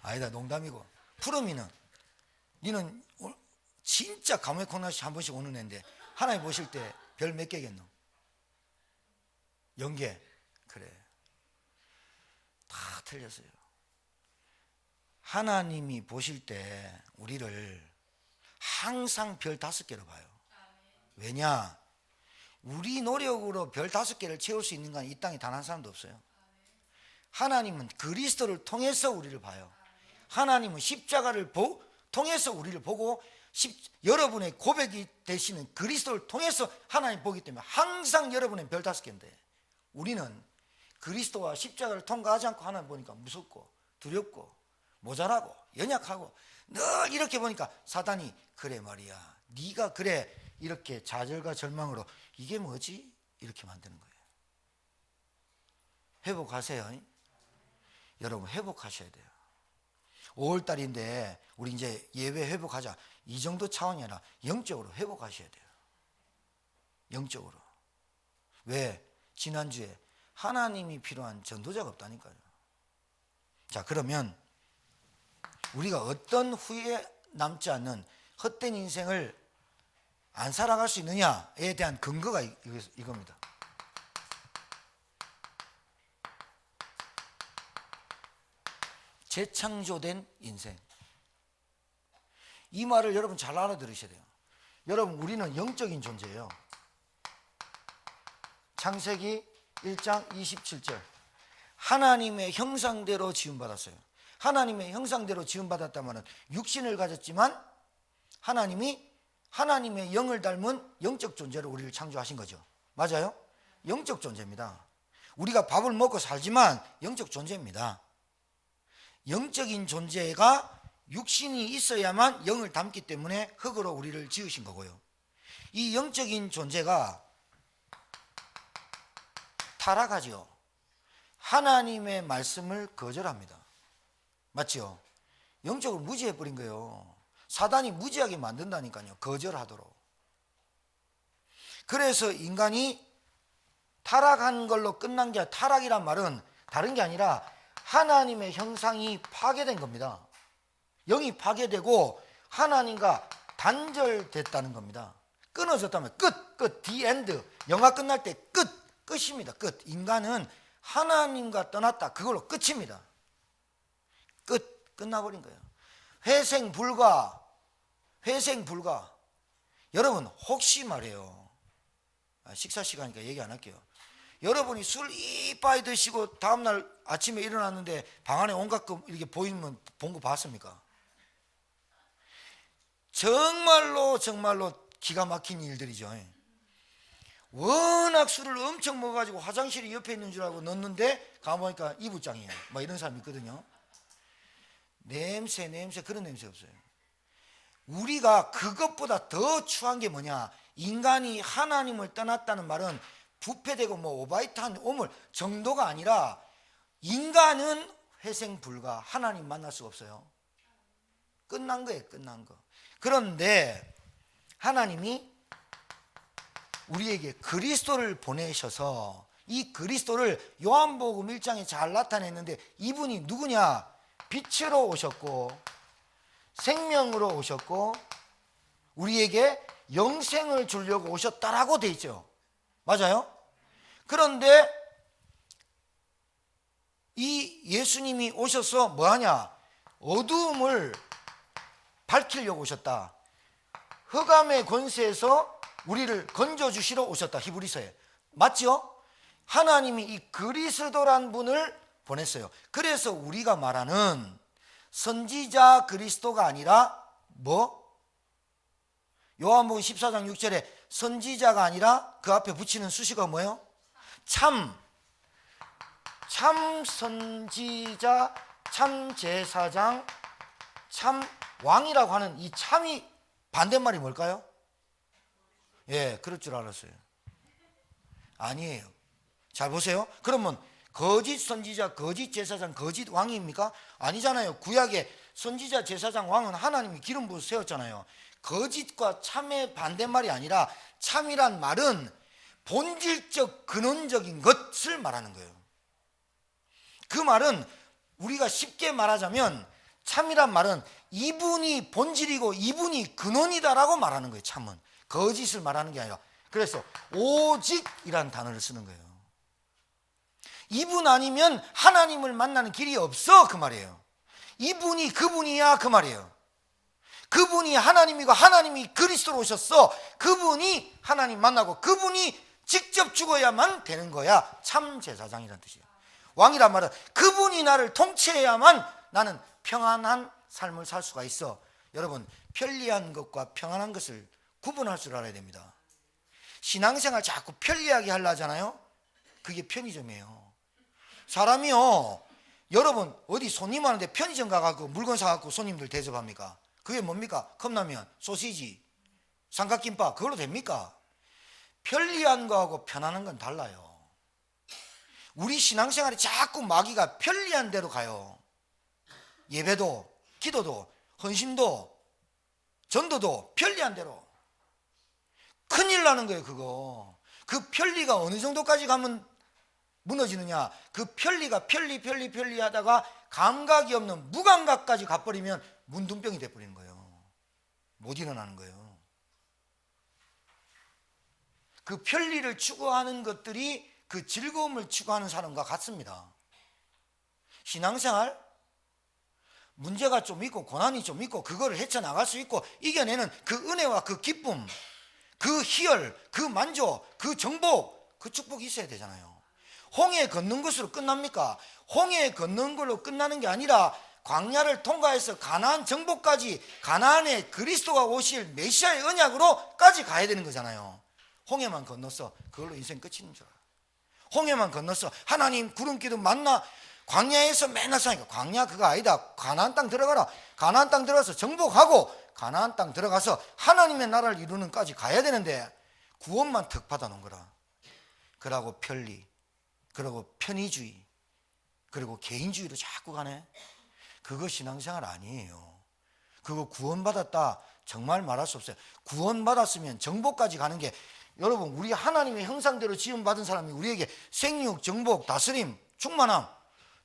아니다, 농담이고. 푸르미는 니는 진짜 감회 코너시 한 번씩 오는 애인데 하나님 보실 때 별 몇 개겠노? 0개. 그래, 다 틀렸어요. 하나님이 보실 때 우리를 항상 별 5개로 봐요. 왜냐? 우리 노력으로 별 5개를 채울 수 있는 건 이 땅에 단 한 사람도 없어요. 하나님은 그리스도를 통해서 우리를 봐요. 하나님은 십자가를 통해서 우리를 보고 여러분의 고백이 되시는 그리스도를 통해서 하나님 보기 때문에 항상 여러분의 별 5개인데 우리는 그리스도와 십자가를 통과하지 않고 하나님 보니까 무섭고 두렵고 모자라고 연약하고 늘 이렇게 보니까 사단이 그래 말이야, 네가 그래 이렇게 좌절과 절망으로 이게 뭐지? 이렇게 만드는 거예요. 회복하세요. 여러분 회복하셔야 돼요. 5월달인데 우리 이제 예배 회복하자, 이 정도 차원이 아니라 영적으로 회복하셔야 돼요. 영적으로. 왜? 지난주에 하나님이 필요한 전도자가 없다니까요. 자, 그러면 우리가 어떤 후회 남지 않는 헛된 인생을 안 살아갈 수 있느냐에 대한 근거가 이겁니다. 재창조된 인생. 이 말을 여러분 잘 알아들으셔야 돼요. 여러분, 우리는 영적인 존재예요. 창세기 1장 27절. 하나님의 형상대로 지음받았어요. 하나님의 형상대로 지음받았다면 육신을 가졌지만 하나님이 하나님의 영을 닮은 영적 존재로 우리를 창조하신 거죠. 맞아요? 영적 존재입니다. 우리가 밥을 먹고 살지만 영적 존재입니다. 영적인 존재가 육신이 있어야만 영을 담기 때문에 흙으로 우리를 지으신 거고요. 이 영적인 존재가 타락하지요. 하나님의 말씀을 거절합니다. 맞죠? 영적으로 무지해버린 거예요. 사단이 무지하게 만든다니까요. 거절하도록. 그래서 인간이 타락한 걸로 끝난 게, 타락이란 말은 다른 게 아니라 하나님의 형상이 파괴된 겁니다. 영이 파괴되고 하나님과 단절됐다는 겁니다. 끊어졌다면 끝, the end. 영화 끝날 때 끝입니다. 끝. 인간은 하나님과 떠났다. 그걸로 끝입니다. 끝나버린 거예요. 회생 불가. 여러분, 혹시 말이에요. 식사 시간이니까 얘기 안 할게요. 여러분이 술 이빠이 드시고 다음날 아침에 일어났는데 방 안에 온갖 거 이렇게 보이면 본 거 봤습니까? 정말로 기가 막힌 일들이죠. 워낙 술을 엄청 먹어가지고 화장실이 옆에 있는 줄 알고 넣었는데 가보니까 이부장이에요. 막 이런 사람이 있거든요. 냄새 그런 냄새 없어요. 우리가 그것보다 더 추한 게 뭐냐? 인간이 하나님을 떠났다는 말은 부패되고 오바이트한 오물 정도가 아니라 인간은 회생 불가. 하나님 만날 수가 없어요. 끝난 거예요. 끝난 거. 그런데 하나님이 우리에게 그리스도를 보내셔서 이 그리스도를 요한복음 1장에 잘 나타냈는데 이분이 누구냐? 빛으로 오셨고 생명으로 오셨고 우리에게 영생을 주려고 오셨다라고 돼 있죠. 맞아요? 그런데 이 예수님이 오셔서 뭐하냐? 어두움을 밝히려고 오셨다. 흑암의 권세에서 우리를 건져주시러 오셨다. 히브리서에. 맞죠? 하나님이 이 그리스도란 분을 보냈어요. 그래서 우리가 말하는 선지자 그리스도가 아니라 요한복음 14장 6절에 선지자가 아니라 그 앞에 붙이는 수식어가 뭐예요? 참 선지자, 참 제사장, 참 왕이라고 하는 이 참이 반대말이 뭘까요? 예, 그럴 줄 알았어요. 아니에요. 잘 보세요. 그러면 거짓 선지자, 거짓 제사장, 거짓 왕입니까? 아니잖아요. 구약에 선지자, 제사장, 왕은 하나님이 기름 부어 세웠잖아요. 거짓과 참의 반대말이 아니라 참이란 말은 본질적 근원적인 것을 말하는 거예요. 그 말은 우리가 쉽게 말하자면 참이란 말은 이분이 본질이고 이분이 근원이다라고 말하는 거예요. 참은 거짓을 말하는 게 아니라. 그래서 오직이라는 단어를 쓰는 거예요. 이분 아니면 하나님을 만나는 길이 없어, 그 말이에요. 이분이 그분이야, 그 말이에요. 그분이 하나님이고 하나님이 그리스도로 오셨어. 그분이 하나님 만나고 그분이 직접 죽어야만 되는 거야. 참 제사장이라는 뜻이에요. 왕이란 말은 그분이 나를 통치해야만 나는 평안한 삶을 살 수가 있어. 여러분, 편리한 것과 평안한 것을 구분할 줄 알아야 됩니다. 신앙생활 자꾸 편리하게 하려 하잖아요. 그게 편의점이에요. 사람이요, 여러분 어디 손님 하는데 편의점 가갖고 물건 사갖고 손님들 대접합니까? 그게 뭡니까? 컵라면, 소시지, 삼각김밥, 그걸로 됩니까? 편리한 거하고 편안한 건 달라요. 우리 신앙생활이 자꾸 마귀가 편리한 대로 가요. 예배도, 기도도, 헌신도, 전도도 편리한 대로. 큰일 나는 거예요, 그거. 그 편리가 어느 정도까지 가면 무너지느냐? 그 편리가 편리 하다가 감각이 없는 무감각까지 가버리면 문둥병이 돼버리는 거예요. 못 일어나는 거예요. 그 편리를 추구하는 것들이 그 즐거움을 추구하는 사람과 같습니다. 신앙생활 문제가 좀 있고 고난이 좀 있고 그거를 헤쳐나갈 수 있고 이겨내는 그 은혜와 그 기쁨, 그 희열, 그 만족, 그 정복, 그 축복이 있어야 되잖아요. 홍해 걷는 것으로 끝납니까? 홍해 걷는 걸로 끝나는 게 아니라 광야를 통과해서 가나안 정복까지, 가나안에 그리스도가 오실 메시아의 언약으로까지 가야 되는 거잖아요. 홍해만 건넜어, 그걸로 인생 끝이는 줄 알아요. 홍해만 건넜어, 하나님 구름 기둥 만나 광야에서 맨날 사니까 광야 그거 아니다. 가나안 땅 들어가라. 가나안 땅 들어가서 정복하고 가나안 땅 들어가서 하나님의 나라를 이루는까지 가야 되는데 구원만 턱 받아 놓은 거라. 그러고 편리, 그리고 편의주의, 그리고 개인주의로 자꾸 가네. 그거 신앙생활 아니에요. 그거 구원받았다 정말 말할 수 없어요. 구원받았으면 정복까지 가는 게, 여러분 우리 하나님의 형상대로 지음받은 사람이 우리에게 생육, 정복, 다스림, 충만함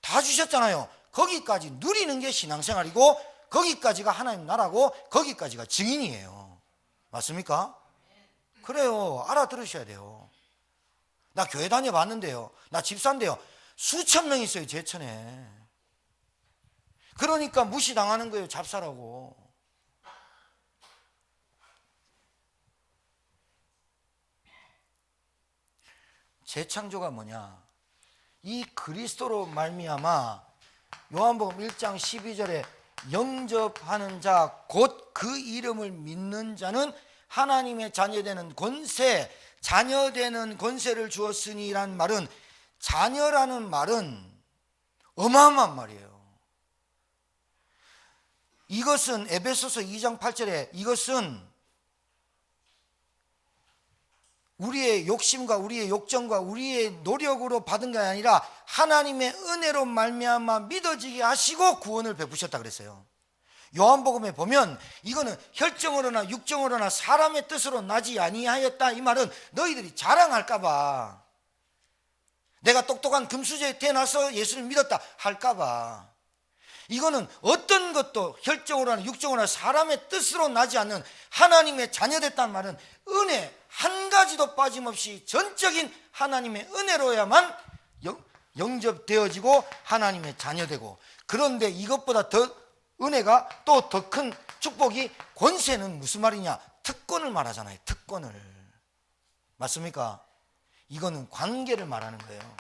다 주셨잖아요. 거기까지 누리는 게 신앙생활이고 거기까지가 하나님 나라고 거기까지가 증인이에요. 맞습니까? 그래요. 알아들으셔야 돼요. 나 교회 다녀봤는데요, 나 집사인데요, 수천 명 있어요 제천에. 그러니까 무시당하는 거예요, 잡사라고. 재창조가 뭐냐? 이 그리스도로 말미암아 요한복음 1장 12절에 영접하는 자 곧 그 이름을 믿는 자는 하나님의 자녀되는 권세, 자녀되는 권세를 주었으니라는 말은, 자녀라는 말은 어마어마한 말이에요. 이것은 에베소서 2장 8절에 이것은 우리의 욕심과 우리의 욕정과 우리의 노력으로 받은 게 아니라 하나님의 은혜로 말미암아 믿어지게 하시고 구원을 베푸셨다 그랬어요. 요한복음에 보면 이거는 혈정으로나 육정으로나 사람의 뜻으로 나지 아니하였다, 이 말은 너희들이 자랑할까 봐, 내가 똑똑한 금수저에 태어나서 예수를 믿었다 할까 봐. 이거는 어떤 것도 혈정으로나 육정으로나 사람의 뜻으로 나지 않는 하나님의 자녀됐다는 말은 은혜 한 가지도 빠짐없이 전적인 하나님의 은혜로야만 영접되어지고 하나님의 자녀되고, 그런데 이것보다 더 은혜가 또 더 큰 축복이 권세는 무슨 말이냐? 특권을 말하잖아요. 특권을. 맞습니까? 이거는 관계를 말하는 거예요.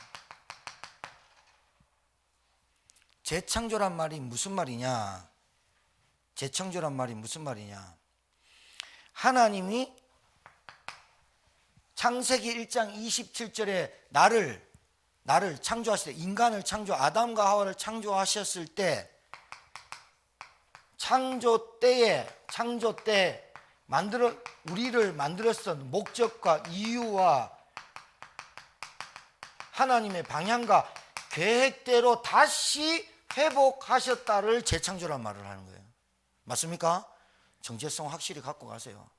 재창조란 말이 무슨 말이냐? 재창조란 말이 무슨 말이냐? 하나님이 창세기 1장 27절에 나를 창조하실 때, 인간을 아담과 하와를 창조하셨을 때 창조 때 우리를 만들었던 목적과 이유와 하나님의 방향과 계획대로 다시 회복하셨다를 재창조란 말을 하는 거예요. 맞습니까? 정체성 확실히 갖고 가세요.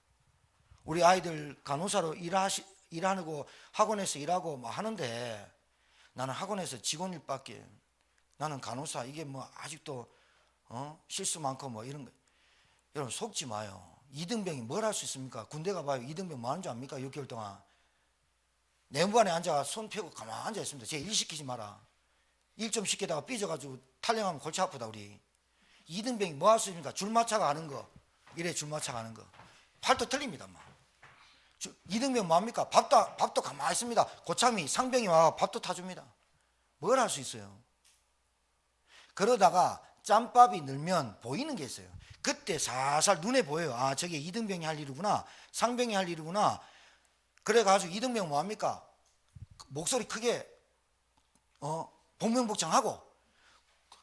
우리 아이들 간호사로 일하고 학원에서 일하고 뭐 하는데, 나는 학원에서 직원 일밖에, 나는 간호사, 이게 뭐 아직도 실수 많고 뭐 이런 거. 여러분 속지 마요. 이등병이 뭘 할 수 있습니까? 군대 가봐요. 이등병 뭐 하는 줄 압니까? 6개월 동안 내무반에 앉아 손 펴고 가만히 앉아 있습니다. 제 일 시키지 마라. 일 좀 시키다가 삐져가지고 탈령하면 골치 아프다. 우리 이등병이 뭐 할 수 있습니까? 줄 맞춰 가는 거. 이래 줄 맞춰 가는 거. 팔도 틀립니다. 막. 이등병 뭐합니까? 밥도 가만히 있습니다. 고참이 상병이 와 밥도 타줍니다. 뭘 할 수 있어요? 그러다가 짬밥이 늘면 보이는 게 있어요. 그때 살살 눈에 보여요. 아, 저게 이등병이 할 일이구나, 상병이 할 일이구나. 그래가지고 이등병 뭐합니까? 목소리 크게 복명복창하고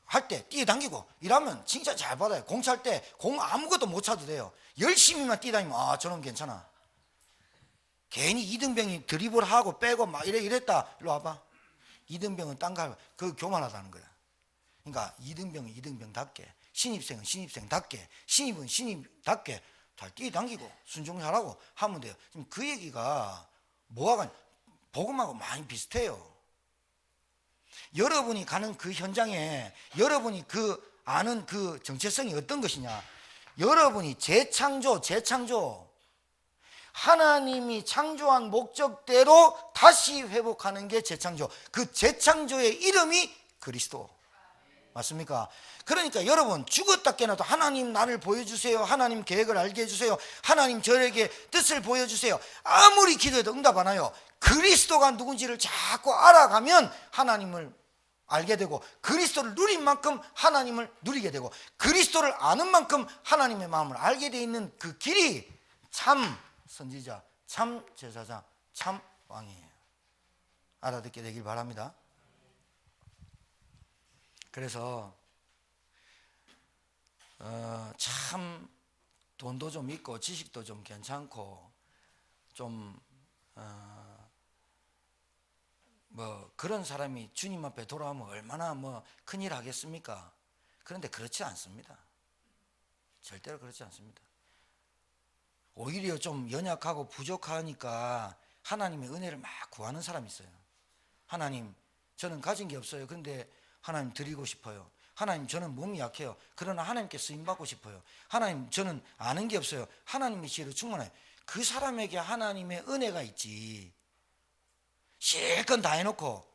할 때 뛰어당기고 이러면 진짜 잘 받아요. 공 찰 때 공 아무것도 못 차도 돼요. 열심히만 뛰다니면 아, 저놈 괜찮아. 괜히 이등병이 드리블하고 빼고 막 이랬다. 일로 와봐. 이등병은 딴 거 그 교만하다는 거야. 그러니까 이등병은 이등병답게, 신입생은 신입생답게, 신입은 신입답게 잘 뛰어당기고 순종 잘하고 하면 돼요. 지금 그 얘기가 뭐하고 복음하고 많이 비슷해요. 여러분이 가는 그 현장에 여러분이 그 아는 그 정체성이 어떤 것이냐. 여러분이 재창조 하나님이 창조한 목적대로 다시 회복하는 게 재창조. 그 재창조의 이름이 그리스도. 맞습니까? 그러니까 여러분 죽었다 깨어나도 하나님 나를 보여주세요. 하나님 계획을 알게 해주세요. 하나님 저에게 뜻을 보여주세요. 아무리 기도해도 응답 안 와요. 그리스도가 누군지를 자꾸 알아가면 하나님을 알게 되고, 그리스도를 누린 만큼 하나님을 누리게 되고, 그리스도를 아는 만큼 하나님의 마음을 알게 돼 있는 그 길이 참 선지자, 참 제사장, 참 왕이에요. 알아듣게 되길 바랍니다. 그래서 참 돈도 좀 있고 지식도 좀 괜찮고 좀 뭐 그런 사람이 주님 앞에 돌아오면 얼마나 뭐 큰일 하겠습니까? 그런데 그렇지 않습니다. 절대로 그렇지 않습니다. 오히려 좀 연약하고 부족하니까 하나님의 은혜를 막 구하는 사람이 있어요. 하나님, 저는 가진 게 없어요. 그런데 하나님 드리고 싶어요. 하나님, 저는 몸이 약해요. 그러나 하나님께 쓰임받고 싶어요. 하나님, 저는 아는 게 없어요. 하나님의 지혜로 충만해요. 그 사람에게 하나님의 은혜가 있지. 실컷 다 해놓고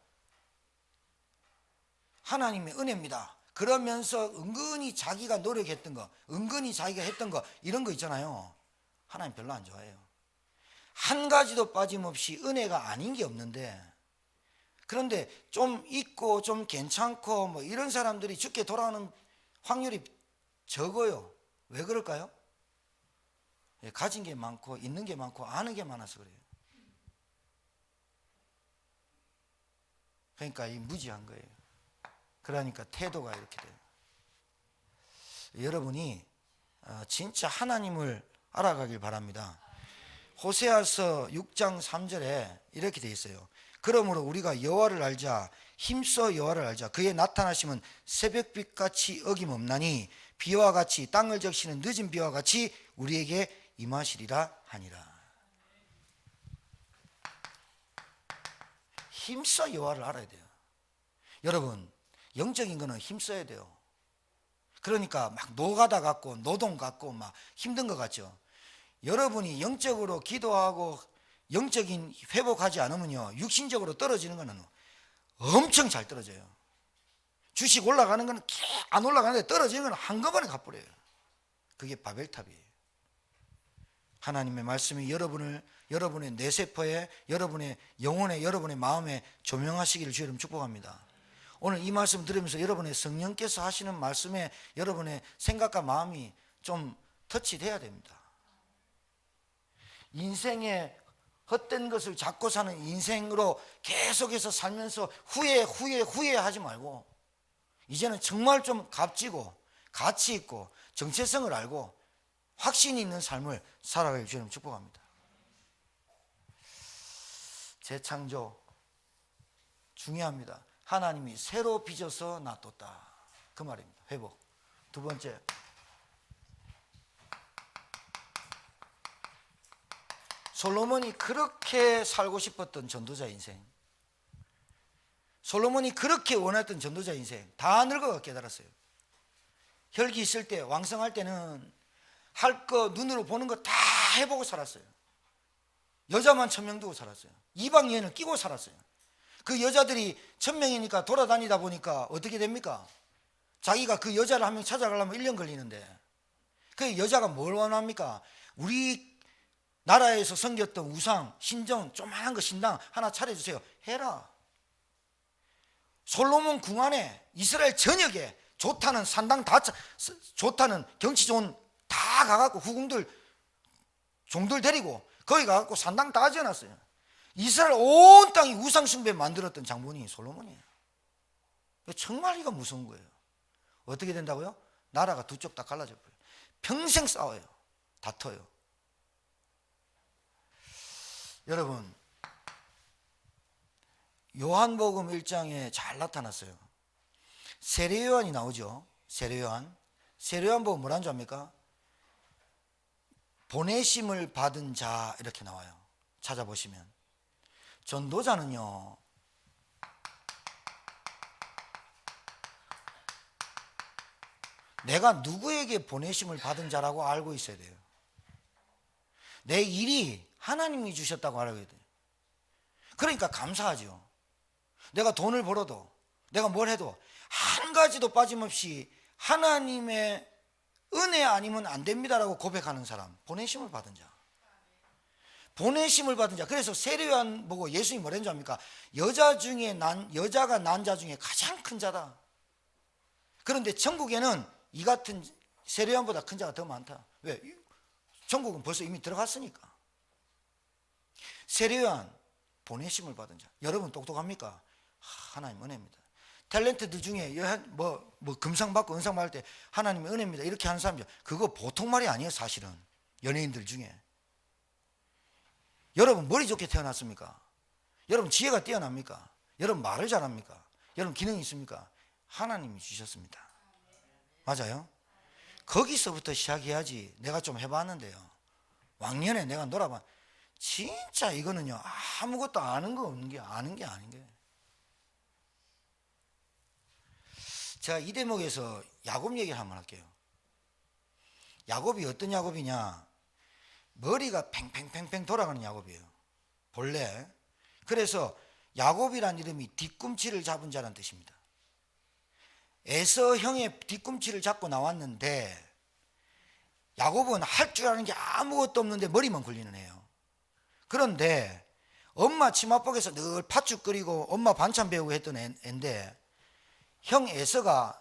하나님의 은혜입니다. 그러면서 은근히 자기가 노력했던 거, 은근히 자기가 했던 거, 이런 거 있잖아요. 하나님 별로 안 좋아해요. 한 가지도 빠짐없이 은혜가 아닌 게 없는데, 그런데 좀 있고 좀 괜찮고 뭐 이런 사람들이 죽게 돌아오는 확률이 적어요. 왜 그럴까요? 가진 게 많고 있는 게 많고 아는 게 많아서 그래요. 그러니까 이 무지한 거예요. 그러니까 태도가 이렇게 돼요. 여러분이 진짜 하나님을 알아가길 바랍니다. 호세아서 6장 3절에 이렇게 되어 있어요. 그러므로 우리가 여호와를 알자, 힘써 여호와를 알자. 그의 나타나심은 새벽빛같이 어김없나니 비와 같이 땅을 적시는 늦은 비와 같이 우리에게 임하시리라 하니라. 힘써 여호와를 알아야 돼요. 여러분, 영적인 거는 힘써야 돼요. 그러니까 막 노가다 같고 노동 같고 막 힘든 것 같죠. 여러분이 영적으로 기도하고 영적인 회복하지 않으면요, 육신적으로 떨어지는 거는 엄청 잘 떨어져요. 주식 올라가는 거는 안 올라가는데 떨어지는 건 한꺼번에 갚버려요. 그게 바벨탑이에요. 하나님의 말씀이 여러분의 뇌세포에, 여러분의 영혼에, 여러분의 마음에 조명하시기를 주님 축복합니다. 오늘 이 말씀 들으면서 여러분의 성령께서 하시는 말씀에 여러분의 생각과 마음이 좀 터치돼야 됩니다. 인생에 헛된 것을 잡고 사는 인생으로 계속해서 살면서 후회하지 말고, 이제는 정말 좀 값지고 가치 있고 정체성을 알고 확신이 있는 삶을 살아가길 주님 축복합니다. 재창조 중요합니다. 하나님이 새로 빚어서 놔뒀다, 그 말입니다. 회복. 두 번째, 솔로몬이 그렇게 살고 싶었던 전도자 인생, 솔로몬이 그렇게 원했던 전도자 인생 다 늙어가 깨달았어요. 혈기 있을 때, 왕성할 때는 할 거, 눈으로 보는 거 다 해보고 살았어요. 여자만 1000명 두고 살았어요. 이방 여인을 끼고 살았어요. 그 여자들이 1000명이니까 돌아다니다 보니까 어떻게 됩니까? 자기가 그 여자를 한 명 찾아가려면 1년 걸리는데, 그 여자가 뭘 원합니까? 우리 나라에서 섬겼던 우상, 신정, 조그만한 거 신당 하나 차려주세요. 해라. 솔로몬 궁 안에 이스라엘 전역에 좋다는 산당 다, 좋다는 경치 좋은 다 가갖고 후궁들, 종들 데리고 거기 가갖고 산당 다 지어놨어요. 이스라엘 온 땅이 우상숭배 만들었던 장본이 솔로몬이에요. 정말 이거 무서운 거예요. 어떻게 된다고요? 나라가 두 쪽 다 갈라져 버려요. 평생 싸워요. 다퉈요. 여러분, 요한복음 1장에 잘 나타났어요. 세례요한이 나오죠. 세례요한. 세례요한복음 뭐라는 줄 압니까? 보내심을 받은 자, 이렇게 나와요. 찾아보시면. 전도자는요, 내가 누구에게 보내심을 받은 자라고 알고 있어야 돼요. 내 일이 하나님이 주셨다고 알아야 돼요. 그러니까 감사하죠. 내가 돈을 벌어도, 내가 뭘 해도 한 가지도 빠짐없이 하나님의 은혜 아니면 안 됩니다라고 고백하는 사람, 보내심을 받은 자. 보내심을 받은 자. 그래서 세례요한 보고 예수님이 뭐라는 줄 압니까? 여자가 난 자 중에 가장 큰 자다. 그런데 천국에는 이 같은 세례요한보다 큰 자가 더 많다. 왜? 천국은 벌써 이미 들어갔으니까. 세례요한, 보내심을 받은 자. 여러분 똑똑합니까? 하나님 은혜입니다. 탤런트들 중에 뭐 금상 받고 은상 받을 때 하나님의 은혜입니다 이렇게 하는 사람들, 그거 보통 말이 아니에요. 사실은 연예인들 중에. 여러분 머리 좋게 태어났습니까? 여러분 지혜가 뛰어납니까? 여러분 말을 잘합니까? 여러분 기능이 있습니까? 하나님이 주셨습니다. 맞아요? 거기서부터 시작해야지. 내가 좀 해봤는데요, 왕년에 내가 놀아봐, 진짜 이거는요 아무것도 아는 거 없는 게 아는 게 아닌 거예요. 제가 이 대목에서 야곱 얘기를 한번 할게요. 야곱이 어떤 야곱이냐? 머리가 팽팽팽팽 돌아가는 야곱이에요, 본래. 그래서 야곱이란 이름이 뒤꿈치를 잡은 자라는 뜻입니다. 에서 형의 뒤꿈치를 잡고 나왔는데, 야곱은 할 줄 아는 게 아무것도 없는데 머리만 굴리는 애예요. 그런데 엄마 치맛복에서 늘 팥죽 끓이고 엄마 반찬 배우고 했던 애인데, 형 에서가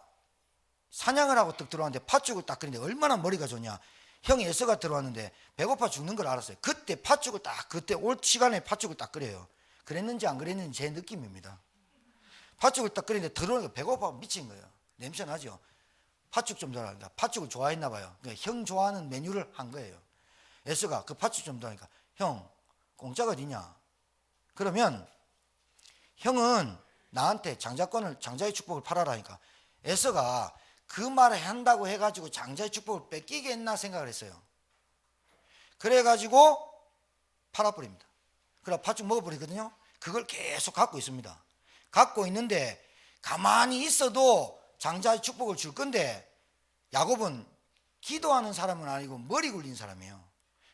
사냥을 하고 딱 들어왔는데 팥죽을 딱 끓이는데 얼마나 머리가 좋냐. 형 에서가 들어왔는데 배고파 죽는 걸 알았어요. 그때 팥죽을 딱, 그때 올 시간에 팥죽을 딱 끓여요. 그랬는지 안 그랬는지 제 느낌입니다. 팥죽을 딱 끓이는데 들어오니까 배고파 미친 거예요. 냄새 나죠. 팥죽 좀 더 하니까. 팥죽을 좋아했나 봐요. 그러니까 형 좋아하는 메뉴를 한 거예요. 에서가 그 팥죽 좀 더 하니까, 형 공짜가 어디냐? 그러면 형은 나한테 장자의 축복을 팔아라니까, 에서가 그 말을 한다고 해가지고 장자의 축복을 뺏기겠나 생각을 했어요. 그래가지고 팔아버립니다. 그래 팥죽 먹어버리거든요. 그걸 계속 갖고 있습니다. 갖고 있는데 가만히 있어도 장자의 축복을 줄 건데, 야곱은 기도하는 사람은 아니고 머리 굴린 사람이에요.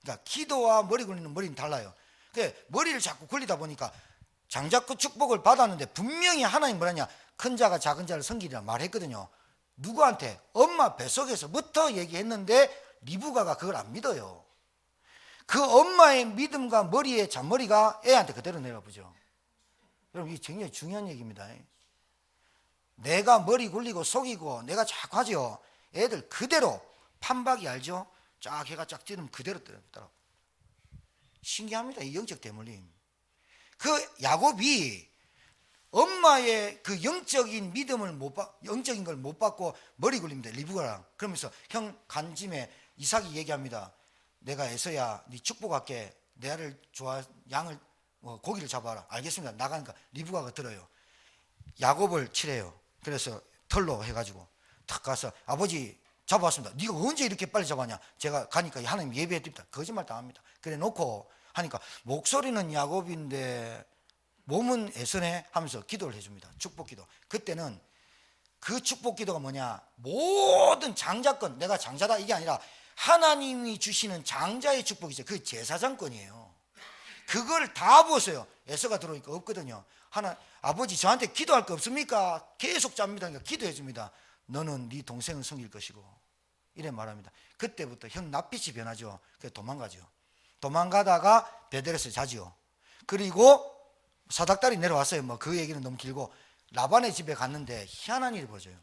그러니까 기도와 머리 굴리는 머리는 달라요. 머리를 자꾸 굴리다 보니까 장자의 축복을 받았는데, 분명히 하나님 뭐라냐, 큰 자가 작은 자를 섬기리라 말했거든요. 누구한테? 엄마 뱃속에서부터 얘기했는데 리브가가 그걸 안 믿어요. 그 엄마의 믿음과 머리의 잔머리가 애한테 그대로 내려보죠. 여러분 이게 굉장히 중요한 얘기입니다. 내가 머리 굴리고 속이고 내가 자꾸 하죠. 애들 그대로 판박이 알죠? 쫙 해가 쫙 뛰면 그대로 떨어지더라고. 신기합니다. 이 영적 대물림. 그 야곱이 엄마의 그 영적인 믿음을 영적인 걸 못 받고 머리 굴립니다. 리브가랑. 그러면서 형 간짐에 이삭이 얘기합니다. 내가 에서야 네 축복할게. 내 아를 좋아 양을 고기를 잡아라. 알겠습니다. 나가니까 리브가가 들어요. 야곱을 치래요. 그래서 털로 해가지고 탁 가서 아버지 잡아왔습니다. 네가 언제 이렇게 빨리 잡았냐? 제가 가니까 하나님 예배했답니다. 거짓말 당합니다. 그래 놓고 하니까 목소리는 야곱인데 몸은 에서네 하면서 기도를 해줍니다. 축복기도. 그때는 그 축복기도가 뭐냐? 모든 장자권, 내가 장자다 이게 아니라 하나님이 주시는 장자의 축복이죠. 그게 제사장권이에요. 그걸 다 부었어요. 에서가 들어오니까 없거든요. 아버지 저한테 기도할 거 없습니까? 계속 잡니다. 그러니까 기도해 줍니다. 너는 네 동생은 섬길 것이고 이래 말합니다. 그때부터 형 낯빛이 변하죠. 그래서 도망가죠. 도망가다가 베델에서 자지요. 그리고 사닥다리 내려왔어요. 뭐 그 얘기는 너무 길고 라반의 집에 갔는데 희한한 일을 보여줘요.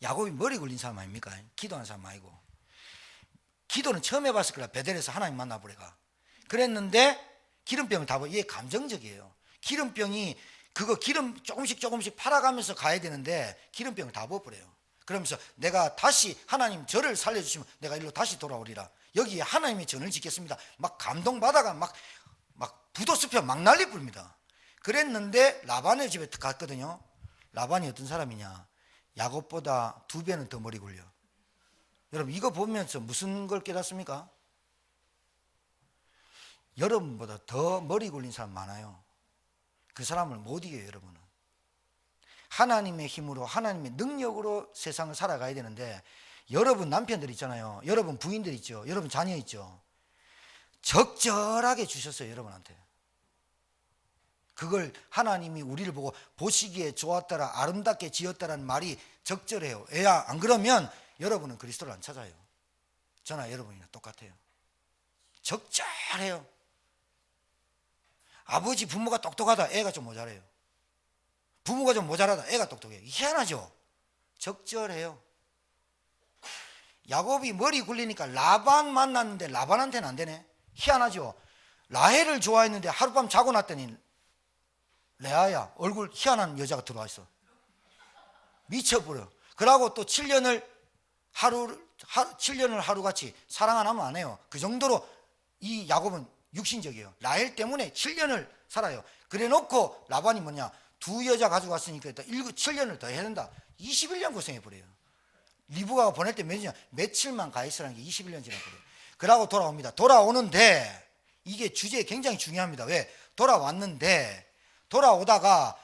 야곱이 머리 굴린 사람 아닙니까? 기도하는 사람 아니고. 기도는 처음 해봤을 거라. 베델에서 하나님 만나보래가. 그랬는데 기름병을 다 얘 감정적이에요. 기름병이 그거 기름 조금씩 팔아가면서 가야 되는데 기름병을 다 부어버려요. 그러면서 내가 다시 하나님 저를 살려주시면 내가 일로 다시 돌아오리라. 여기에 하나님의 전을 짓겠습니다. 막 감동받아가 막 부도수표 막 난리 붑니다. 그랬는데 라반의 집에 갔거든요. 라반이 어떤 사람이냐? 야곱보다 2배는 더 머리 굴려. 여러분 이거 보면서 무슨 걸 깨닫습니까? 여러분보다 더 머리 굴린 사람 많아요. 그 사람을 못 이겨요. 여러분은 하나님의 힘으로 하나님의 능력으로 세상을 살아가야 되는데 여러분 남편들 있잖아요. 여러분 부인들 있죠. 여러분 자녀 있죠. 적절하게 주셨어요. 여러분한테. 그걸 하나님이 우리를 보고 보시기에 좋았더라 아름답게 지었다라는 말이 적절해요. 애야 안 그러면 여러분은 그리스도를 안 찾아요. 저나 여러분이나 똑같아요. 적절해요. 아버지 부모가 똑똑하다 애가 좀 모자라요. 부모가 좀 모자라다 애가 똑똑해요. 희한하죠. 적절해요. 야곱이 머리 굴리니까 라반 만났는데 라반한테는 안 되네. 희한하죠. 라헬을 좋아했는데 하룻밤 자고 났더니 레아야 얼굴 희한한 여자가 들어와 있어. 미쳐버려. 그러고 또 7년을 하루같이 사랑 안 하면 안 해요. 그 정도로 이 야곱은 육신적이에요. 라헬 때문에 7년을 살아요. 그래 놓고 라반이 뭐냐? 2 여자 가지고 왔으니까 7년을 더 해야 된다. 21년 고생해버려요. 리브가가 보낼 때 며칠만 가 있으라는 게 21년 지나버려요. 그러고 돌아옵니다. 돌아오는데 이게 주제에 굉장히 중요합니다. 왜? 돌아왔는데 돌아오다가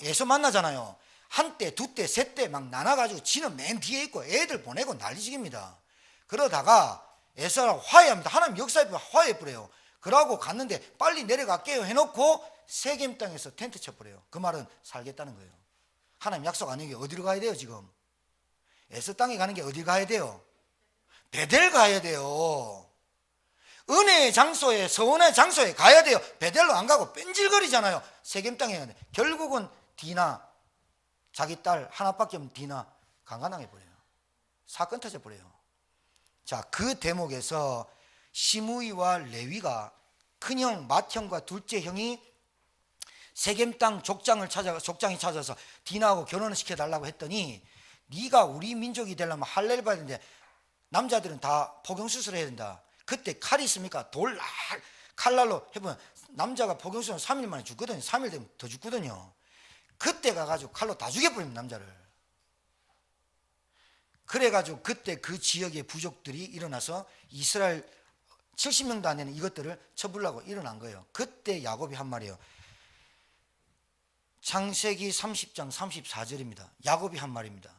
에서 만나잖아요. 한때, 두때, 셋때 막 나눠가지고 지는 맨 뒤에 있고 애들 보내고 난리지깁니다. 그러다가 에서랑 화해합니다. 하나님 역사에 화해해버려요. 그러고 갔는데 빨리 내려갈게요 해놓고 세겜 땅에서 텐트 쳐버려요. 그 말은 살겠다는 거예요. 하나님 약속 안 해요. 어디로 가야 돼요 지금? 에서 땅에 가는 게 어디 가야 돼요? 베델 가야 돼요. 은혜의 장소에 서원의 장소에 가야 돼요. 베델로 안 가고 뺀질거리잖아요. 세겜 땅에 가는데 결국은 디나 자기 딸 하나밖에 없는 디나 강간당해 버려요. 사건 터져 버려요. 자, 그 대목에서 시므이와 레위가 큰형 맏형과 둘째 형이 세겜 땅 족장이 찾아서 디나하고 결혼을 시켜달라고 했더니 네가 우리 민족이 되려면 할례를 봐야 되는데 남자들은 다 포경수술을 해야 된다. 그때 칼이 있습니까? 칼날로 해보면 남자가 포경수술은 3일 만에 죽거든요. 3일 되면 더 죽거든요. 그때 가가지고 칼로 다 죽여버립니다. 남자를. 그래가지고 그때 그 지역의 부족들이 일어나서 이스라엘 70명도 안 되는 이것들을 쳐부려고 일어난 거예요. 그때 야곱이 한 말이에요. 창세기 30장 34절입니다. 야곱이 한 말입니다.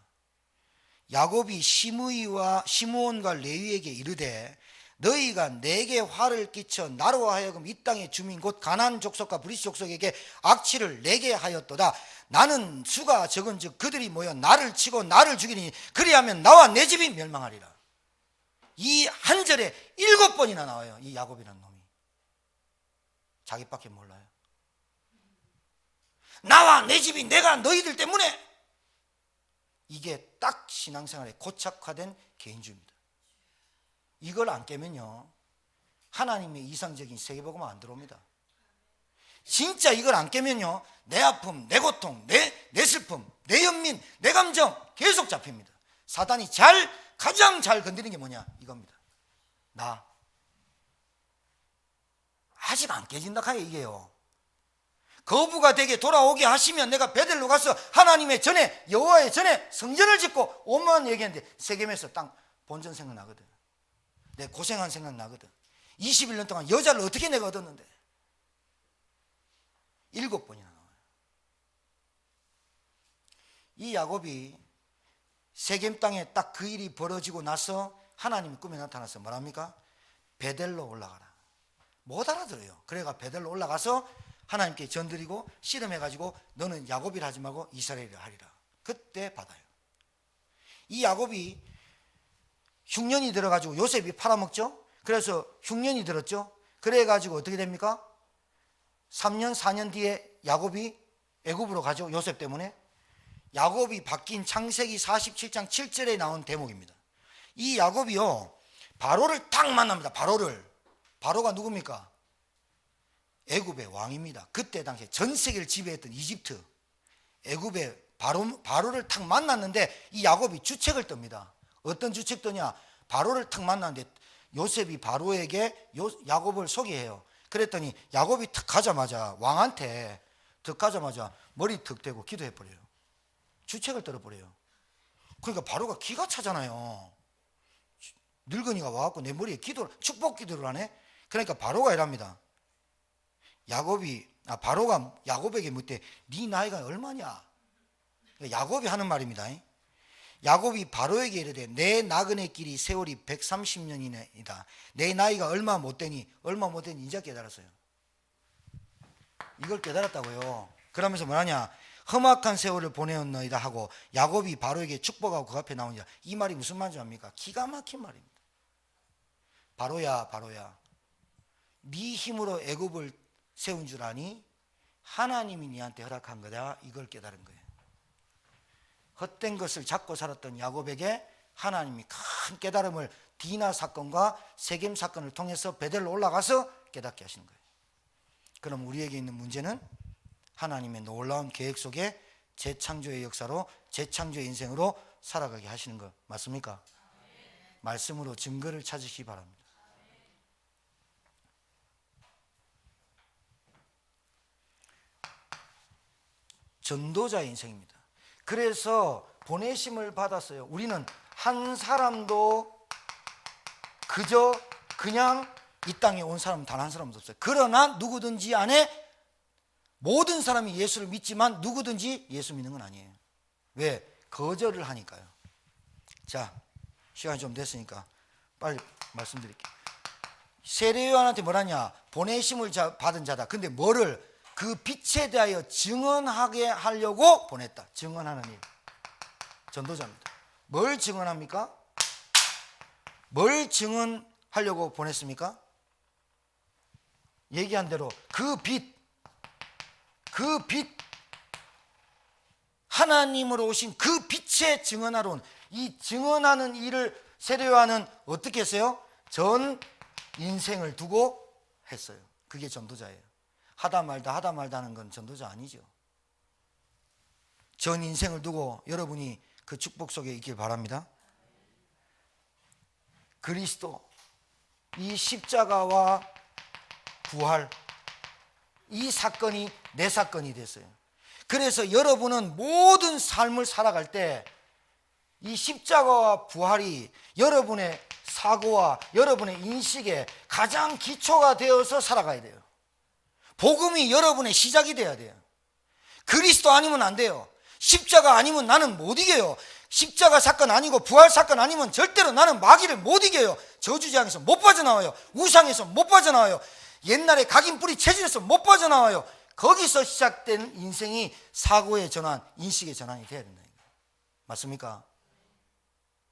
야곱이 시므온과 레위에게 이르되 너희가 내게 화를 끼쳐 나로 하여금 이 땅의 주민 곧 가나안 족속과 브리스 족속에게 악취를 내게 하였도다. 나는 수가 적은즉 그들이 모여 나를 치고 나를 죽이니 그리하면 나와 내 집이 멸망하리라. 이 한 절에 7번이나 나와요. 이 야곱이라는 놈이. 자기밖에 몰라요. 나와 내 집이 내가 너희들 때문에. 이게 딱 신앙생활에 고착화된 개인주의입니다. 이걸 안 깨면요 하나님의 이상적인 세계복음은 안 들어옵니다. 진짜 이걸 안 깨면요 내 아픔, 내 고통, 내 슬픔, 내 연민, 내 감정 계속 잡힙니다. 사단이 가장 잘 건드리는 게 뭐냐? 이겁니다. 나 아직 안 깨진다 카야 이게요. 거부가 되게 돌아오게 하시면 내가 베델로 가서 하나님의 전에, 여호와의 전에 성전을 짓고 오만 얘기했는데 세겜에서 딱 본전 생각나거든. 내 고생한 생각나거든. 21년 동안 여자를 어떻게 내가 얻었는데 7번이나 나와요. 이 야곱이 세겜 땅에 딱 그 일이 벌어지고 나서 하나님이 꿈에 나타나서 뭐랍니까? 베델로 올라가라. 못 알아들어요. 그래가 베델로 올라가서 하나님께 전드리고 씨름해가지고 너는 야곱이라 하지 말고 이스라엘이라 하리라. 그때 받아요. 이 야곱이 흉년이 들어가지고 요셉이 팔아먹죠. 그래서 흉년이 들었죠. 그래가지고 어떻게 됩니까? 3년 4년 뒤에 야곱이 애굽으로 가죠. 요셉 때문에. 야곱이 바뀐 창세기 47장 7절에 나온 대목입니다. 이 야곱이요 바로를 딱 만납니다. 바로가 누굽니까? 애굽의 왕입니다. 그때 당시에 전 세계를 지배했던 이집트 애굽의 바로를 탁 만났는데 이 야곱이 주책을 떱니다. 어떤 주책 떠냐? 바로를 탁 만났는데 요셉이 바로에게 야곱을 소개해요. 그랬더니 야곱이 탁 가자마자 왕한테 탁 가자마자 머리 턱 대고 기도해버려요. 주책을 떨어버려요. 그러니까 바로가 기가 차잖아요. 늙은이가 와갖고 내 머리에 축복 기도를 하네. 그러니까 바로가 이랍니다. 바로가 야곱에게 묻되 네 나이가 얼마냐? 야곱이 하는 말입니다. 야곱이 바로에게 이르되 내 나그네 길이 세월이 130년이다. 내 나이가 얼마 못 되니 이제 깨달았어요. 이걸 깨달았다고요. 그러면서 뭐하냐? 험악한 세월을 보내었너이다 하고 야곱이 바로에게 축복하고 그 앞에 나오니라. 이 말이 무슨 말인지 압니까? 기가 막힌 말입니다. 바로야 네 힘으로 애굽을 세운 줄 아니? 하나님이 네한테 허락한 거다. 이걸 깨달은 거예요. 헛된 것을 잡고 살았던 야곱에게 하나님이 큰 깨달음을 디나 사건과 세겜 사건을 통해서 베델로 올라가서 깨닫게 하시는 거예요. 그럼 우리에게 있는 문제는 하나님의 놀라운 계획 속에 재창조의 역사로 재창조의 인생으로 살아가게 하시는 것 맞습니까? 말씀으로 증거를 찾으시기 바랍니다. 전도자의 인생입니다. 그래서 보내심을 받았어요. 우리는 한 사람도 그냥 이 땅에 온 사람은 단 한 사람도 없어요. 그러나 누구든지 안에 모든 사람이 예수를 믿지만 누구든지 예수 믿는 건 아니에요. 왜? 거절을 하니까요. 자, 시간이 좀 됐으니까 빨리 말씀드릴게요. 세례요한한테 뭐라냐? 보내심을 받은 자다. 근데 뭐를? 그 빛에 대하여 증언하게 하려고 보냈다. 증언하는 일. 전도자입니다. 뭘 증언합니까? 뭘 증언하려고 보냈습니까? 얘기한 대로 그 빛 하나님으로 오신 그 빛에 증언하러 온 이 증언하는 일을 세례요한은 어떻게 했어요? 전 인생을 두고 했어요. 그게 전도자예요. 하다 말다 하는 건 전도자 아니죠. 전 인생을 두고 여러분이 그 축복 속에 있길 바랍니다. 그리스도, 이 십자가와 부활, 이 사건이 내 사건이 됐어요. 그래서 여러분은 모든 삶을 살아갈 때 이 십자가와 부활이 여러분의 사고와 여러분의 인식에 가장 기초가 되어서 살아가야 돼요. 복음이 여러분의 시작이 돼야 돼요. 그리스도 아니면 안 돼요. 십자가 아니면 나는 못 이겨요. 십자가 사건 아니고 부활 사건 아니면 절대로 나는 마귀를 못 이겨요. 저주장에서 못 빠져나와요. 우상에서 못 빠져나와요. 옛날에 각인 뿌리 체질에서 못 빠져나와요. 거기서 시작된 인생이 사고의 전환, 인식의 전환이 돼야 된다. 맞습니까?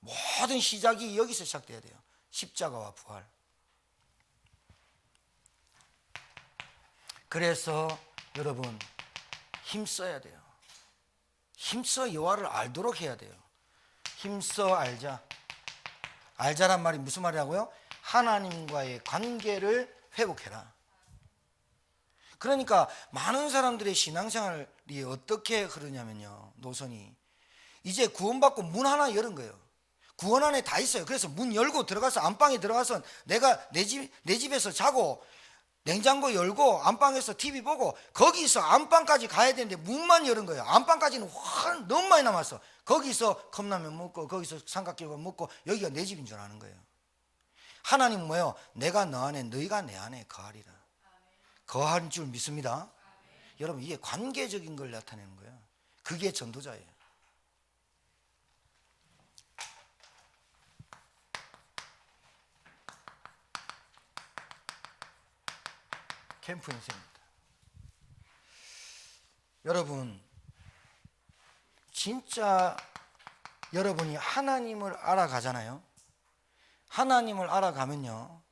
모든 시작이 여기서 시작돼야 돼요. 십자가와 부활. 그래서 여러분 힘써야 돼요. 힘써 여호와를 알도록 해야 돼요. 힘써 알자. 알자란 말이 무슨 말이라고요? 하나님과의 관계를 회복해라. 그러니까 많은 사람들의 신앙생활이 어떻게 흐르냐면요, 노선이 이제 구원받고 문 하나 열은 거예요. 구원 안에 다 있어요. 그래서 문 열고 들어가서 안방에 들어가서 내가 내 집에서 자고 냉장고 열고 안방에서 TV 보고 거기서 안방까지 가야 되는데 문만 열은 거예요. 안방까지는 너무 많이 남았어. 거기서 컵라면 먹고 거기서 삼각김밥 먹고 여기가 내 집인 줄 아는 거예요. 하나님은 뭐예요? 내가 너 안에 너희가 내 안에 거하리라. 거할 줄 믿습니다. 여러분, 이게 관계적인 걸 나타내는 거예요. 그게 전도자예요. 캠프 인생입니다. 여러분, 진짜 여러분이 하나님을 알아가잖아요. 하나님을 알아가면요,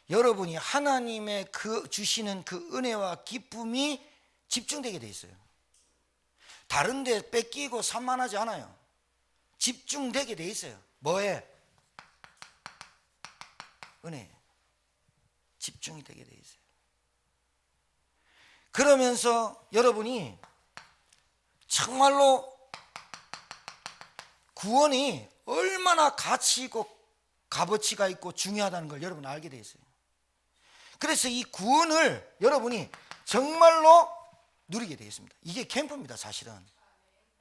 여러분이 하나님의 그 주시는 그 은혜와 기쁨이 집중되게 돼 있어요. 다른 데 뺏기고 산만하지 않아요. 집중되게 돼 있어요. 뭐에? 은혜. 집중이 되게 돼 있어요. 그러면서 여러분이 정말로 구원이 얼마나 가치 있고 값어치가 있고 중요하다는 걸 여러분 알게 돼 있어요. 그래서 이 구원을 여러분이 정말로 누리게 돼 있습니다. 이게 캠프입니다. 사실은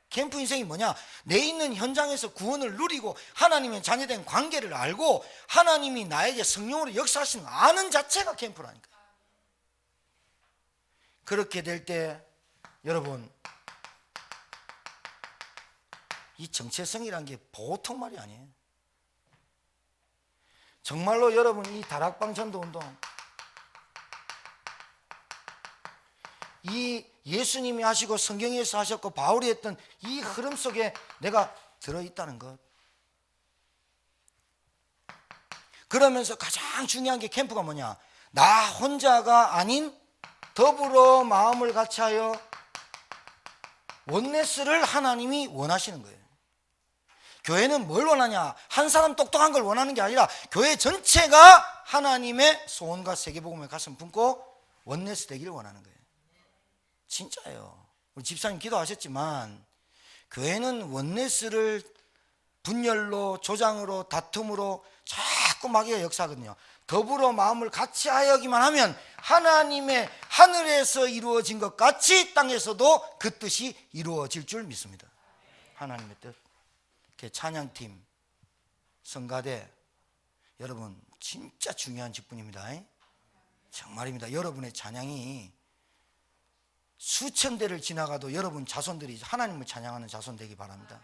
캠프 인생이 뭐냐? 내 있는 현장에서 구원을 누리고 하나님의 자녀된 관계를 알고 하나님이 나에게 성령으로 역사하시는 거 아는 자체가 캠프라니까. 그렇게 될 때 여러분, 이 정체성이란 게 보통 말이 아니에요. 정말로 여러분, 이 다락방 전도운동, 이 예수님이 하시고 성경에서 하셨고 바울이 했던 이 흐름 속에 내가 들어있다는 것. 그러면서 가장 중요한 게 캠프가 뭐냐? 나 혼자가 아닌 더불어 마음을 같이하여 원네스를 하나님이 원하시는 거예요. 교회는 뭘 원하냐? 한 사람 똑똑한 걸 원하는 게 아니라 교회 전체가 하나님의 소원과 세계복음에 가슴 품고 원네스 되기를 원하는 거예요. 진짜예요. 우리 집사님 기도하셨지만 교회는 원네스를 분열로, 조장으로, 다툼으로 자꾸 마귀가 역사하거든요. 더불어 마음을 같이 하여기만 하면 하나님의 하늘에서 이루어진 것 같이 땅에서도 그 뜻이 이루어질 줄 믿습니다. 하나님의 뜻. 찬양팀, 성가대, 여러분 진짜 중요한 직분입니다. 정말입니다. 여러분의 찬양이 수천 대를 지나가도 여러분 자손들이 하나님을 찬양하는 자손 되기 바랍니다.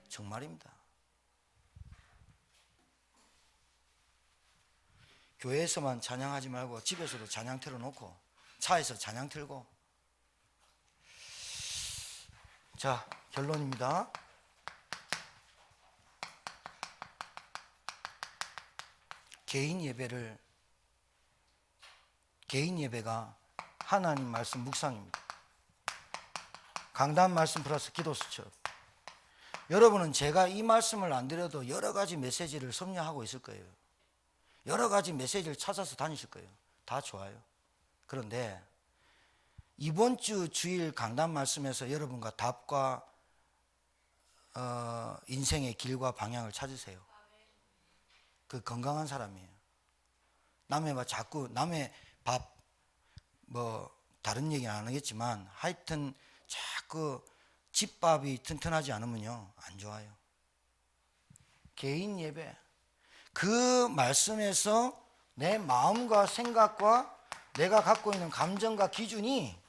정말입니다. 교회에서만 찬양하지 말고 집에서도 찬양 틀어놓고 차에서 찬양 틀고. 자, 결론입니다. 개인 예배가 하나님 말씀 묵상입니다. 강단 말씀 플러스 기도 수첩. 여러분은 제가 이 말씀을 안 드려도 여러 가지 메시지를 섭렵하고 있을 거예요. 여러 가지 메시지를 찾아서 다니실 거예요. 다 좋아요. 그런데 이번 주 주일 강단 말씀에서 여러분과 답과 인생의 길과 방향을 찾으세요. 그 건강한 사람이에요. 남의 밥 다른 얘기는 안 하겠지만 하여튼 자꾸 집밥이 튼튼하지 않으면요 안 좋아요. 개인 예배, 그 말씀에서 내 마음과 생각과 내가 갖고 있는 감정과 기준이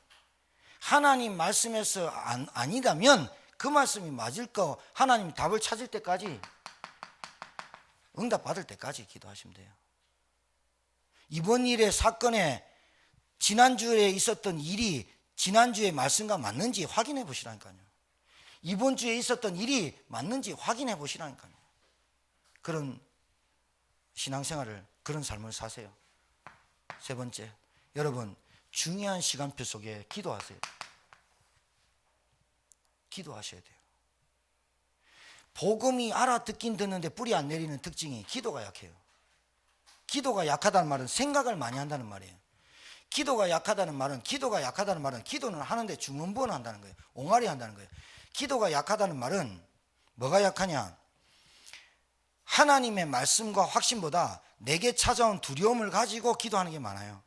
하나님 말씀에서 아니다면 그 말씀이 맞을 거 하나님 답을 찾을 때까지, 응답 받을 때까지 기도하시면 돼요. 이번 일의 사건에 지난주에 있었던 일이 지난주의 말씀과 맞는지 확인해 보시라니까요. 이번 주에 있었던 일이 맞는지 확인해 보시라니까요. 그런 신앙생활을, 그런 삶을 사세요. 세 번째, 여러분 중요한 시간표 속에 기도하세요. 기도하셔야 돼요. 복음이 알아듣긴 듣는데 뿌리 안 내리는 특징이 기도가 약해요. 기도가 약하다는 말은 생각을 많이 한다는 말이에요. 기도가 약하다는 말은 기도는 하는데 중언부언 한다는 거예요. 옹알이 한다는 거예요. 기도가 약하다는 말은 뭐가 약하냐? 하나님의 말씀과 확신보다 내게 찾아온 두려움을 가지고 기도하는 게 많아요.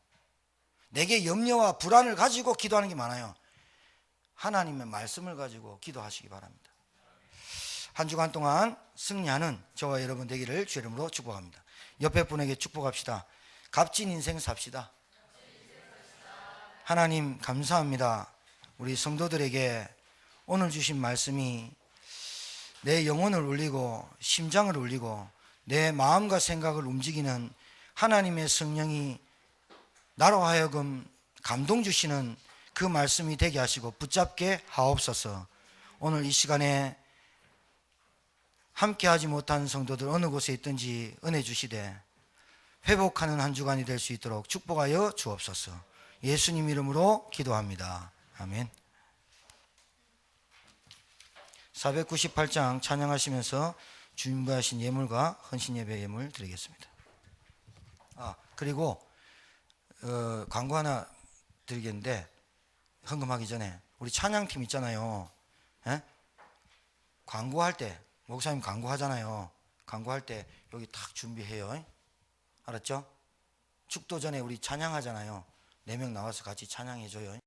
내게 염려와 불안을 가지고 기도하는 게 많아요. 하나님의 말씀을 가지고 기도하시기 바랍니다. 한 주간 동안 승리하는 저와 여러분 되기를 주 이름으로 축복합니다. 옆에 분에게 축복합시다. 값진 인생 삽시다. 하나님 감사합니다. 우리 성도들에게 오늘 주신 말씀이 내 영혼을 울리고 심장을 울리고 내 마음과 생각을 움직이는 하나님의 성령이 나로 하여금 감동 주시는 그 말씀이 되게 하시고 붙잡게 하옵소서. 오늘 이 시간에 함께하지 못한 성도들 어느 곳에 있든지 은혜 주시되 회복하는 한 주간이 될 수 있도록 축복하여 주옵소서. 예수님 이름으로 기도합니다. 아멘. 498장 찬양하시면서 준비하신 예물과 헌신예배 예물 드리겠습니다. 그리고 광고 하나 드리겠는데 헌금하기 전에 우리 찬양팀 있잖아요. 에? 광고할 때 목사님 광고하잖아요. 광고할 때 여기 딱 준비해요. 알았죠? 축도 전에 우리 찬양하잖아요. 4명 나와서 같이 찬양해줘요.